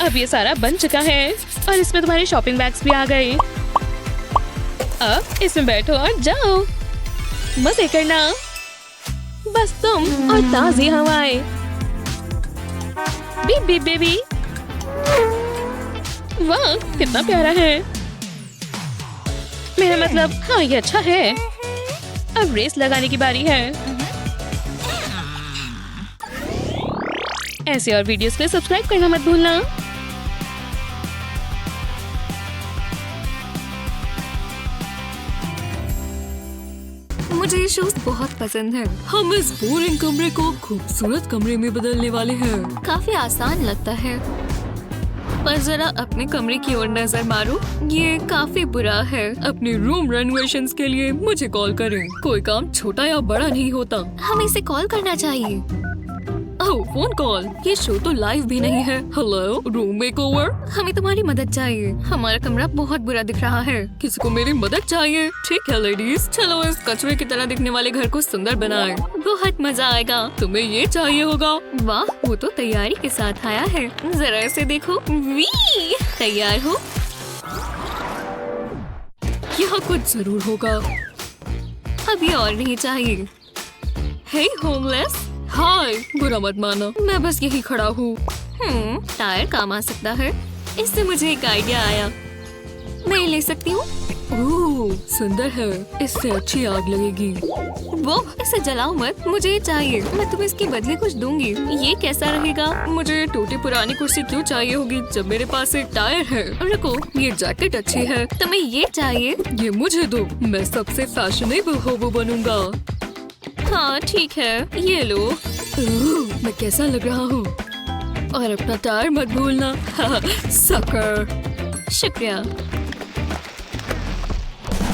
अब ये सारा बन चुका है और इसमें तुम्हारे शॉपिंग बैग्स भी आ गए। अब इसमें बैठो और जाओ, मजे करना। बस तुम और ताज़ी हवाएं। Beep beep baby. वाह, कितना प्यारा है। मेरा मतलब, हाँ ये अच्छा है। अब रेस लगाने की बारी है। ऐसे और वीडियोस के लिए सब्सक्राइब करना मत भूलना। मुझे ये शोज बहुत पसंद है। हम इस बोरिंग कमरे को खूबसूरत कमरे में बदलने वाले हैं। काफी आसान लगता है, पर जरा अपने कमरे की ओर नजर मारो। ये काफी बुरा है। अपने रूम रेनोवेशंस के लिए मुझे कॉल करें। कोई काम छोटा या बड़ा नहीं होता। हमें इसे कॉल करना चाहिए। ओह, फोन कॉल। ये शो तो लाइव भी नहीं है। Hello, room makeover. हमें तुम्हारी मदद चाहिए। हमारा कमरा बहुत बुरा दिख रहा है। किसी को मेरी मदद चाहिए। ठीक है लेडीज, चलो इस कचरे की तरह दिखने वाले घर को सुंदर बनाएं। बहुत मजा आएगा। तुम्हें ये चाहिए होगा। वाह, वो तो तैयारी के साथ आया है। जरा इसे देखो। वी, तैयार हो? यहाँ कुछ जरूर होगा। अभी और नहीं चाहिए। हे होमलेस, हाय, बुरा मत माना, मैं बस यही खड़ा हूँ। टायर काम आ सकता है। इससे मुझे एक आइडिया आया। मैं ये ले सकती हूँ। ओह, सुंदर है। इससे अच्छी आग लगेगी। वो, इसे जलाओ मत, मुझे ये चाहिए। मैं तुम्हें इसके बदले कुछ दूंगी। ये कैसा रहेगा? मुझे ये टूटी पुरानी कुर्सी क्यों चाहिए होगी जब मेरे पास एक टायर है? रुको, ये जैकेट अच्छी है। तुम्हें ये चाहिए? ये मुझे दो, मैं सबसे फैशनेबल होबो बनूंगा। हाँ ठीक है, ये लो। मैं कैसा लग रहा हूँ? और अपना टायर मत भूलना। सकर। शुक्रिया।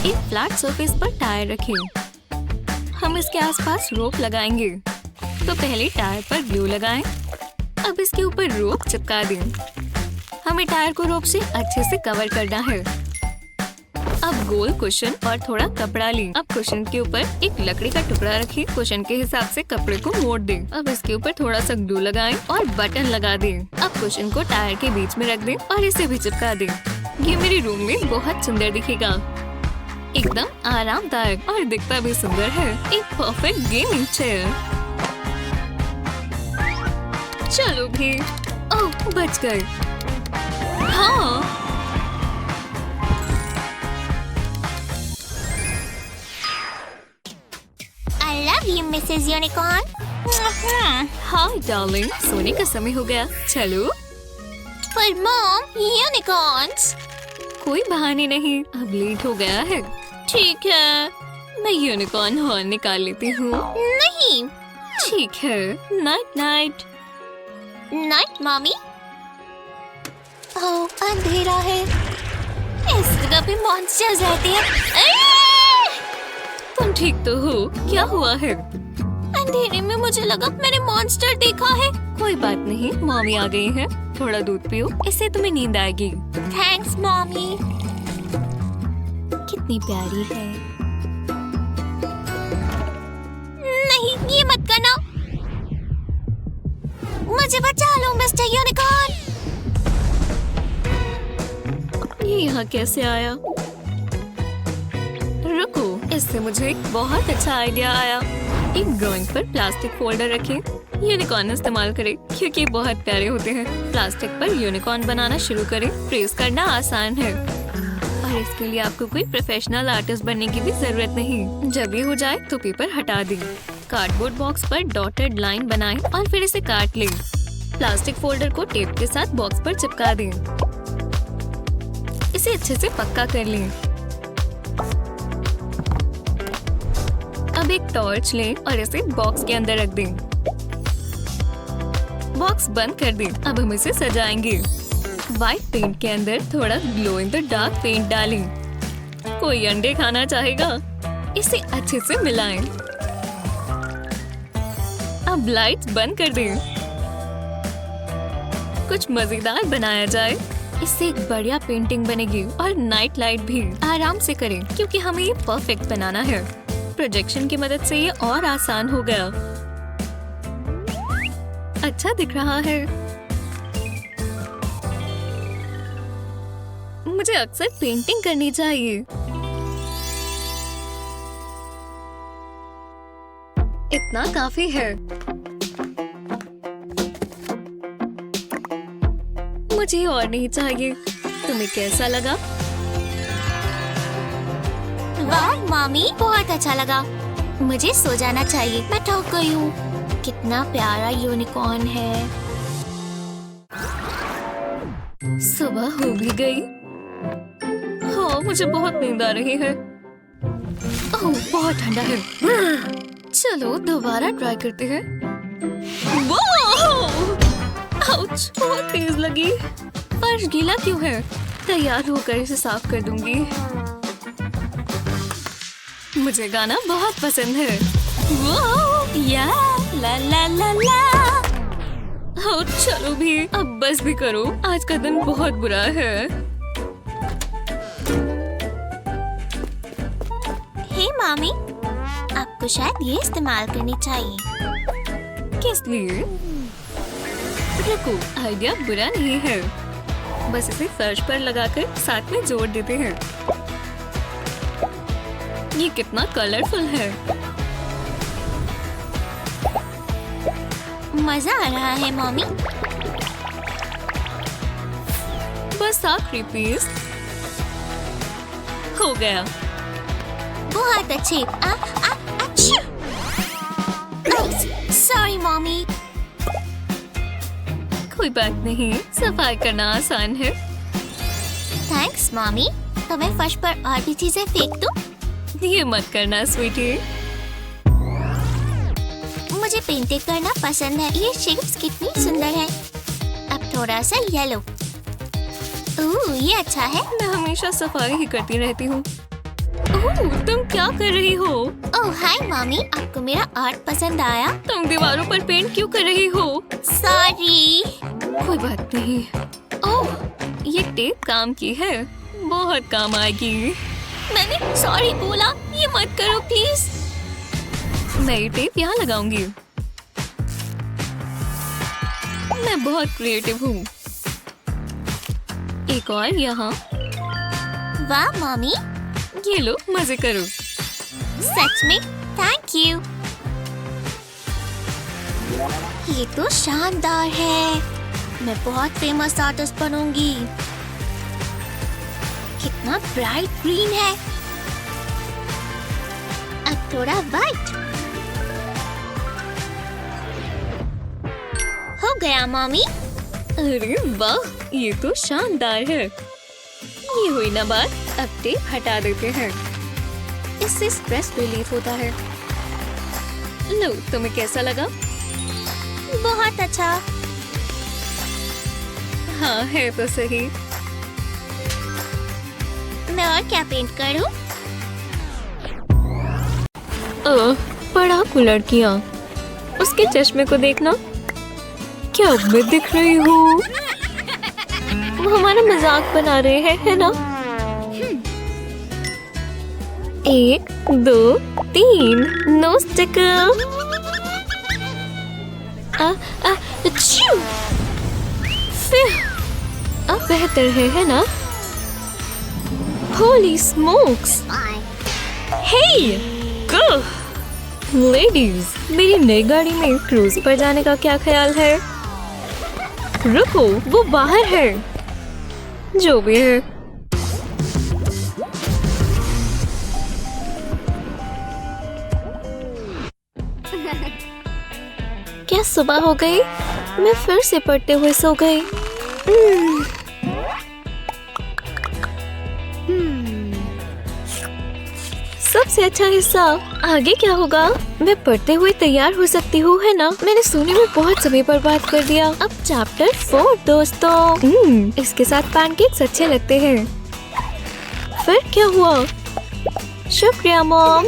एक फ्लैट सरफेस पर टायर रखें। हम इसके आसपास रोप लगाएंगे। तो पहले टायर पर ग्लू लगाएं। अब इसके ऊपर रोप चिपका दें। हमें टायर को रोप से अच्छे से कवर करना है। अब गोल कुशन और थोड़ा कपड़ा लें। अब कुशन के ऊपर एक लकड़ी का टुकड़ा रखें। कुशन के हिसाब से कपड़े को मोड़ दें। अब इसके ऊपर थोड़ा सा ग्लू लगाएं और बटन लगा दें। अब कुशन को टायर के बीच में रख दें और इसे भी चिपका दें। ये मेरे रूम में बहुत सुंदर दिखेगा। एकदम आरामदायक और दिखता भी सुंदर है। एक परफेक्ट गेमिंग चेयर। चलो भी। ओह, बच गए। हाँ, ये मिसेस यूनिकॉर्न। हाय डार्लिंग, सोने का समय हो गया। चलो। पर मॉम, यूनिकॉर्न्स। कोई बहाने नहीं, अब लेट हो गया है। ठीक है, मैं यूनिकॉर्न हॉर्न निकाल लेती हूँ। नहीं। ठीक है, night night. Night mommy. Oh, अंधेरा है। इस जगह पे मॉन्स्टर्स रहते हैं। तुम ठीक तो हो? क्या हुआ है? अंधेरे में मुझे लगा मैंने मॉन्स्टर देखा है। कोई बात नहीं, मॉमी आ गई है। थोड़ा दूध पियो, इससे तुम्हें नींद आएगी। Thanks mommy. कितनी प्यारी है। नहीं, ये मत करना। मुझे बचा लो मिस्टर यूनिकॉर्न। ये यहाँ कैसे आया? रुको, इससे मुझे एक बहुत अच्छा आइडिया आया। एक ड्राइंग पर प्लास्टिक फोल्डर रखें। यूनिकॉर्न इस्तेमाल करें क्योंकि बहुत प्यारे होते हैं। प्लास्टिक पर यूनिकॉर्न बनाना शुरू करें। ट्रेस करना आसान है और इसके लिए आपको कोई प्रोफेशनल आर्टिस्ट बनने की भी जरूरत नहीं। जब ये हो जाए तो पेपर हटा दें। कार्डबोर्ड बॉक्स पर डॉटेड लाइन बनाएं और फिर इसे काट लें। प्लास्टिक फोल्डर को टेप के साथ बॉक्स पर चिपका दें। इसे अच्छे से पक्का कर लें। अब एक टॉर्च लें और इसे बॉक्स के अंदर रख दें। बॉक्स बंद कर दें। अब हम इसे सजाएंगे। व्हाइट पेंट के अंदर थोड़ा glow in the dark paint डालें। कोई अंडे खाना चाहेगा? इसे अच्छे से मिलाएं। अब लाइट्स बंद कर दें। कुछ मजेदार बनाया जाए। इससे एक बढ़िया पेंटिंग बनेगी और नाइट लाइट भी। आराम से करें क्योंकि हमें ये परफेक्ट बनाना है। प्रोजेक्शन की मदद से ये और आसान हो गया। अच्छा दिख रहा है। मुझे अक्सर पेंटिंग करनी चाहिए। इतना काफी है। मुझे और नहीं चाहिए। तुम्हें कैसा लगा? वाह मम्मी, बहुत अच्छा लगा। मुझे सो जाना चाहिए, मैं थक गई हूँ। कितना प्यारा यूनिकॉर्न है। सुबह हो भी गई। हाँ, मुझे बहुत नींद आ रही है। ओह, बहुत ठंडा है। चलो दोबारा ट्राई करते हैं। आउच, बहुत तेज लगी। फर्श गीला क्यों है? तैयार होकर इसे साफ कर दूंगी। मुझे गाना बहुत पसंद है। या ला ला ला ला। हाँ, चलो भी, अब बस भी करो। आज का दिन बहुत बुरा है। हे मम्मी, आपको शायद ये इस्तेमाल करनी चाहिए। किस लिए? रुको, आइडिया बुरा नहीं है। बस इसे फर्श पर लगाकर साथ में जोड़ देते हैं। ये कितना कलरफुल है। मजा आ रहा है मम्मी। बस आखिरी पीस हो गया। बहुत अच्छे। Sorry mummy. कोई बात नहीं, सफाई करना आसान है। Thanks mummy. तो मैं फर्श पर और भी चीजें फेंक दूं? ये मत करना स्वीटी। मुझे पेंटिंग करना पसंद है। ये शेड्स कितनी सुंदर है। अब थोड़ा सा येलो। ओह, ये अच्छा है। मैं हमेशा सफाई ही करती रहती हूँ। ओह, तुम क्या कर रही हो? ओह हाय मम्मी, आपको मेरा आर्ट पसंद आया? तुम दीवारों पर पेंट क्यों कर रही हो? सॉरी। कोई बात नहीं। ओह, ये टेप काम की है। बहुत काम आएगी। मैंने सॉरी बोला। ये मत करो प्लीज। मैं ये टेप यहाँ लगाऊंगी। मैं बहुत क्रिएटिव हूँ। एक और यहाँ। वाह मम्मी, ये लो, मजे करो। सच में थैंक यू। ये तो शानदार है। मैं बहुत फेमस आर्टिस्ट बनूंगी। कितना ब्राइट ग्रीन है। अब थोड़ा वाइट हो गया मम्मी। अरे वाह, ये तो शानदार है। ये हुई ना बात। अब टेप हटा देते हैं। इससे स्ट्रेस रिलीफ होता है। लो, तुम्हें कैसा लगा? बहुत अच्छा। हाँ, है तो सही। मैं और क्या पेंट करूं? पढ़ाकू लड़कियाँ, उसके चश्मे को देखना। क्या मैं दिख रही हूँ? वो हमारा मजाक बना रहे हैं, है ना? 1 2 3 नो स्टिकर। अब बेहतर है ना? होली स्मोक्स। हे लेडीज, मेरी नई गाड़ी में क्रूज पर जाने का क्या ख्याल है? रुको, वो बाहर है। जो भी है। क्या सुबह हो गई? मैं फिर से पढ़ते हुए सो गई। सबसे अच्छा हिस्सा। आगे क्या होगा? मैं पढ़ते हुए तैयार हो सकती हूँ, है ना? मैंने सोने में बहुत समय बर्बाद कर दिया। अब चैप्टर 4 दोस्तों। इसके साथ पैनकेक्स अच्छे लगते हैं। फिर क्या हुआ? शुक्रिया मॉम।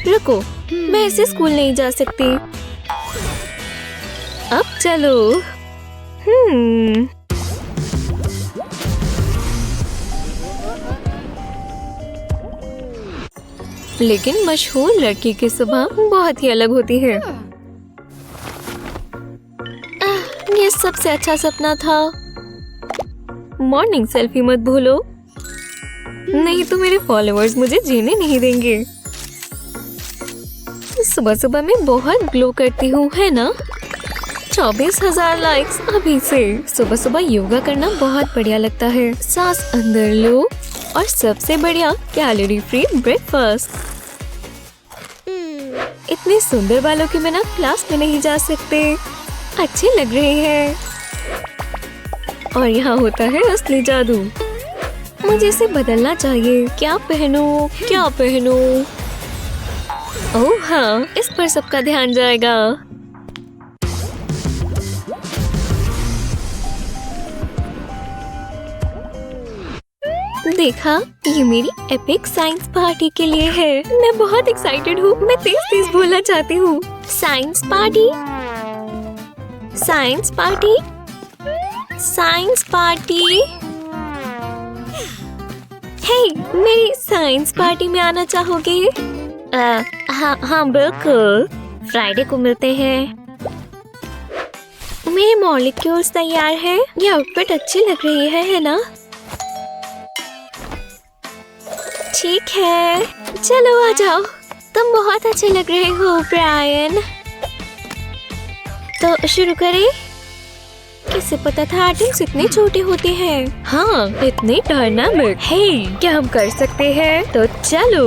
रुको, मैं ऐसे स्कूल नहीं जा सकती। अब चलो। लेकिन मशहूर लड़की की सुबह बहुत ही अलग होती है। ये सबसे अच्छा सपना था। मॉर्निंग सेल्फी मत भूलो, नहीं तो मेरे फॉलोअर्स मुझे जीने नहीं देंगे। सुबह सुबह मैं बहुत ग्लो करती हूँ, है ना? 24,000 लाइक्स अभी से। सुबह सुबह योगा करना बहुत बढ़िया लगता है। सांस अंदर लो और सबसे बढ़िया कैलोरी फ्री ब्रेकफास्ट। इतने सुंदर बालों के बिना क्लास में नहीं जा सकते। अच्छे लग रहे हैं। और यहाँ होता है असली जादू। मुझे इसे बदलना चाहिए। क्या पहनूं? क्या पहनूं? ओह हाँ, इस पर सबका ध्यान जाएगा। देखा, ये मेरी एपिक साइंस पार्टी के लिए है। मैं बहुत एक्साइटेड हूँ। मैं तेज तेज बोलना चाहती हूँ। Science party, science party, science party. Hey, मेरी साइंस पार्टी में आना चाहोगे? हाँ बिल्कुल। फ्राइडे को मिलते हैं। मेरे मॉलिक्यूल्स तैयार है। ये आउटफिट अच्छी लग रही है ना? ठीक है, चलो आ जाओ। तुम बहुत अच्छे लग रहे हो ब्रायन। तो शुरू करें? किसे पता था एटम्स इतने छोटे होते हैं। हाँ, इतने डायनामिक। हे, क्या हम कर सकते हैं? तो चलो।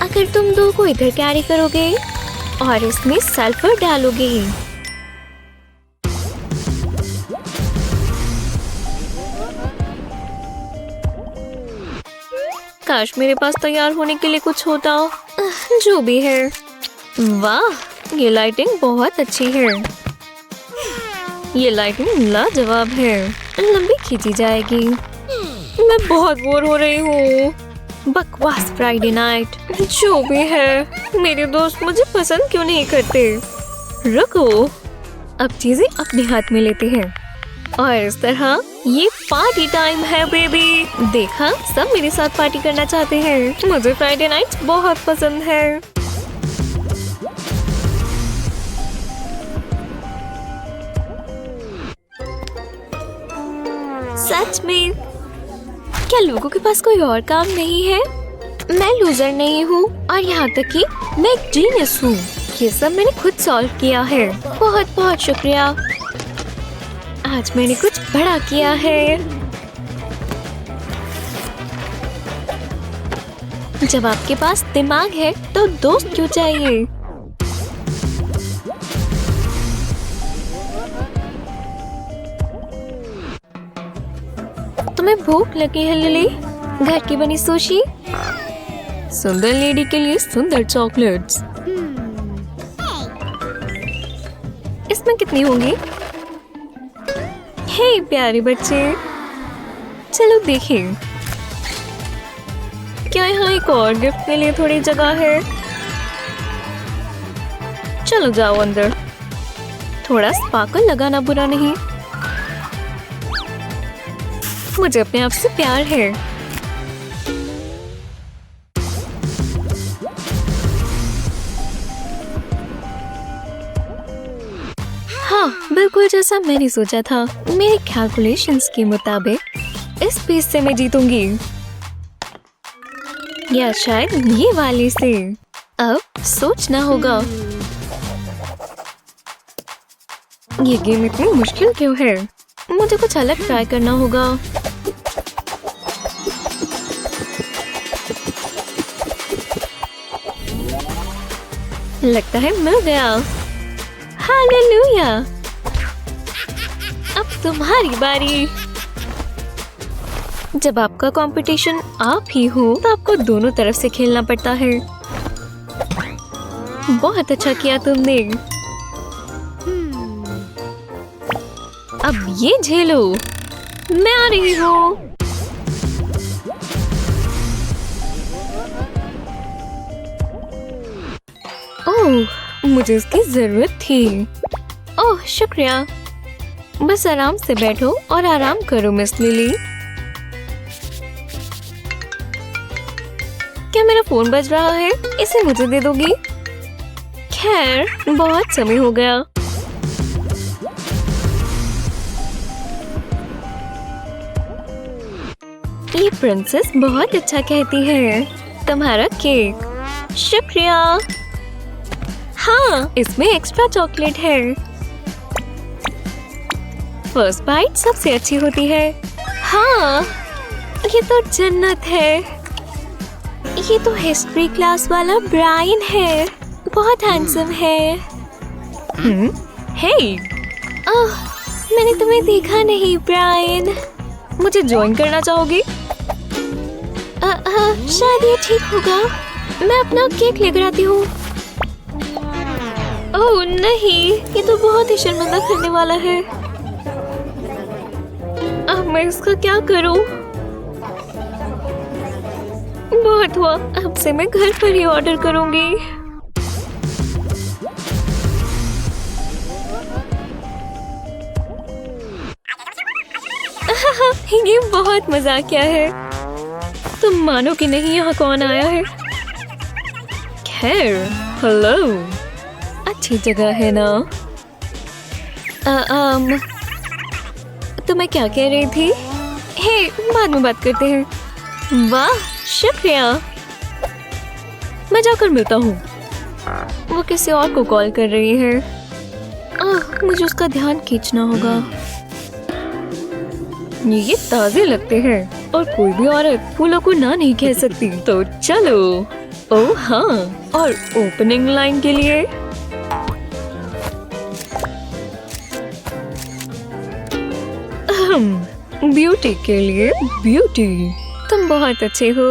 अगर तुम 2 को इधर कैरी करोगे और इसमें सल्फर डालोगे, काश मेरे पास तैयार होने के लिए कुछ होता। जो भी है। वाह, ये लाइटिंग बहुत अच्छी है। ये लाइटिंग लाजवाब है। लंबी खींची जाएगी। मैं बहुत बोर हो रही हूँ। बकवास फ्राइडे नाइट। जो भी है, मेरे दोस्त मुझे पसंद क्यों नहीं करते? रुको, अब चीजें अपने हाथ में लेते हैं। और इस तरह ये पार्टी टाइम है बेबी। देखा, सब मेरे साथ पार्टी करना चाहते हैं। मुझे फ्राइडे नाइट बहुत पसंद है। सच में? क्या लोगों के पास कोई और काम नहीं है? मैं लूजर नहीं हूँ और यहाँ तक कि मैं एक जीनियस हूँ। ये सब मैंने खुद सॉल्व किया है। बहुत बहुत शुक्रिया। आज मैंने कुछ बड़ा किया है। जब आपके पास दिमाग है तो दोस्त क्यों चाहिए? तुम्हें भूख लगी है लिली? घर की बनी सुशी? सुंदर लेडी के लिए सुंदर चॉकलेट्स। इसमें कितनी होंगी? हे प्यारे बच्चे, चलो देखें। क्या यहाँ एक और गिफ्ट के लिए थोड़ी जगह है? चलो जाओ अंदर। थोड़ा स्पार्कल लगाना बुरा नहीं। मुझे अपने आप से प्यार है। हाँ, बिल्कुल जैसा मैंने सोचा था। मेरे कैलकुलेशंस के मुताबिक इस पीस से मैं जीतूंगी, या शायद ये वाले से। अब सोचना होगा। ये गेम इतनी मुश्किल क्यों है? मुझे कुछ अलग ट्राई करना होगा। लगता है मिल गया। हालेलुया! अब तुम्हारी बारी। जब आपका कंपटीशन आप ही हो तो आपको दोनों तरफ से खेलना पड़ता है। बहुत अच्छा किया तुमने। अब ये झेलो, मैं आ रही हूँ। ओह, मुझे इसकी जरूरत थी। ओह शुक्रिया। बस आराम से बैठो और आराम करो मिस लिली। क्या मेरा फोन बज रहा है? इसे मुझे दे दोगी? खैर, बहुत समय हो गया। ये प्रिंसेस बहुत अच्छा कहती है। तुम्हारा केक। शुक्रिया। हाँ, इसमें एक्स्ट्रा चॉकलेट है। फर्स्ट बाइट सबसे अच्छी होती है। हाँ, ये तो जन्नत है। ये तो हिस्ट्री क्लास वाला ब्रायन है। बहुत हैंडसम है। हे, ओह, मैंने तुम्हें देखा नहीं ब्रायन। मुझे ज्वाइन करना चाहोगी? शायद ये ठीक होगा। मैं अपना केक लेकर आती हूँ। ओह नहीं, ये तो बहुत ही शर्मिंदा करने वाला है। अब मैं इसका क्या करूँ? बहुत हुआ, अब से मैं घर पर ही ऑर्डर करूँगी। ये बहुत मजाकिया है। तुम मानो कि नहीं यहाँ कौन आया है। खैर, हेलो, अच्छी जगह है ना? तो मैं क्या कह रही थी? हे, बाद में बात करते हैं। वाह, शुक्रिया। मैं जाकर मिलता हूँ। वो किसी और को कॉल कर रही है। मुझे उसका ध्यान खींचना होगा। ये ताजे लगते हैं और कोई भी औरत फूलों को ना नहीं कह सकती। तो चलो। ओह हाँ, और ओपनिंग लाइन के लिए ब्यूटी के लिए ब्यूटी। तुम बहुत अच्छे हो।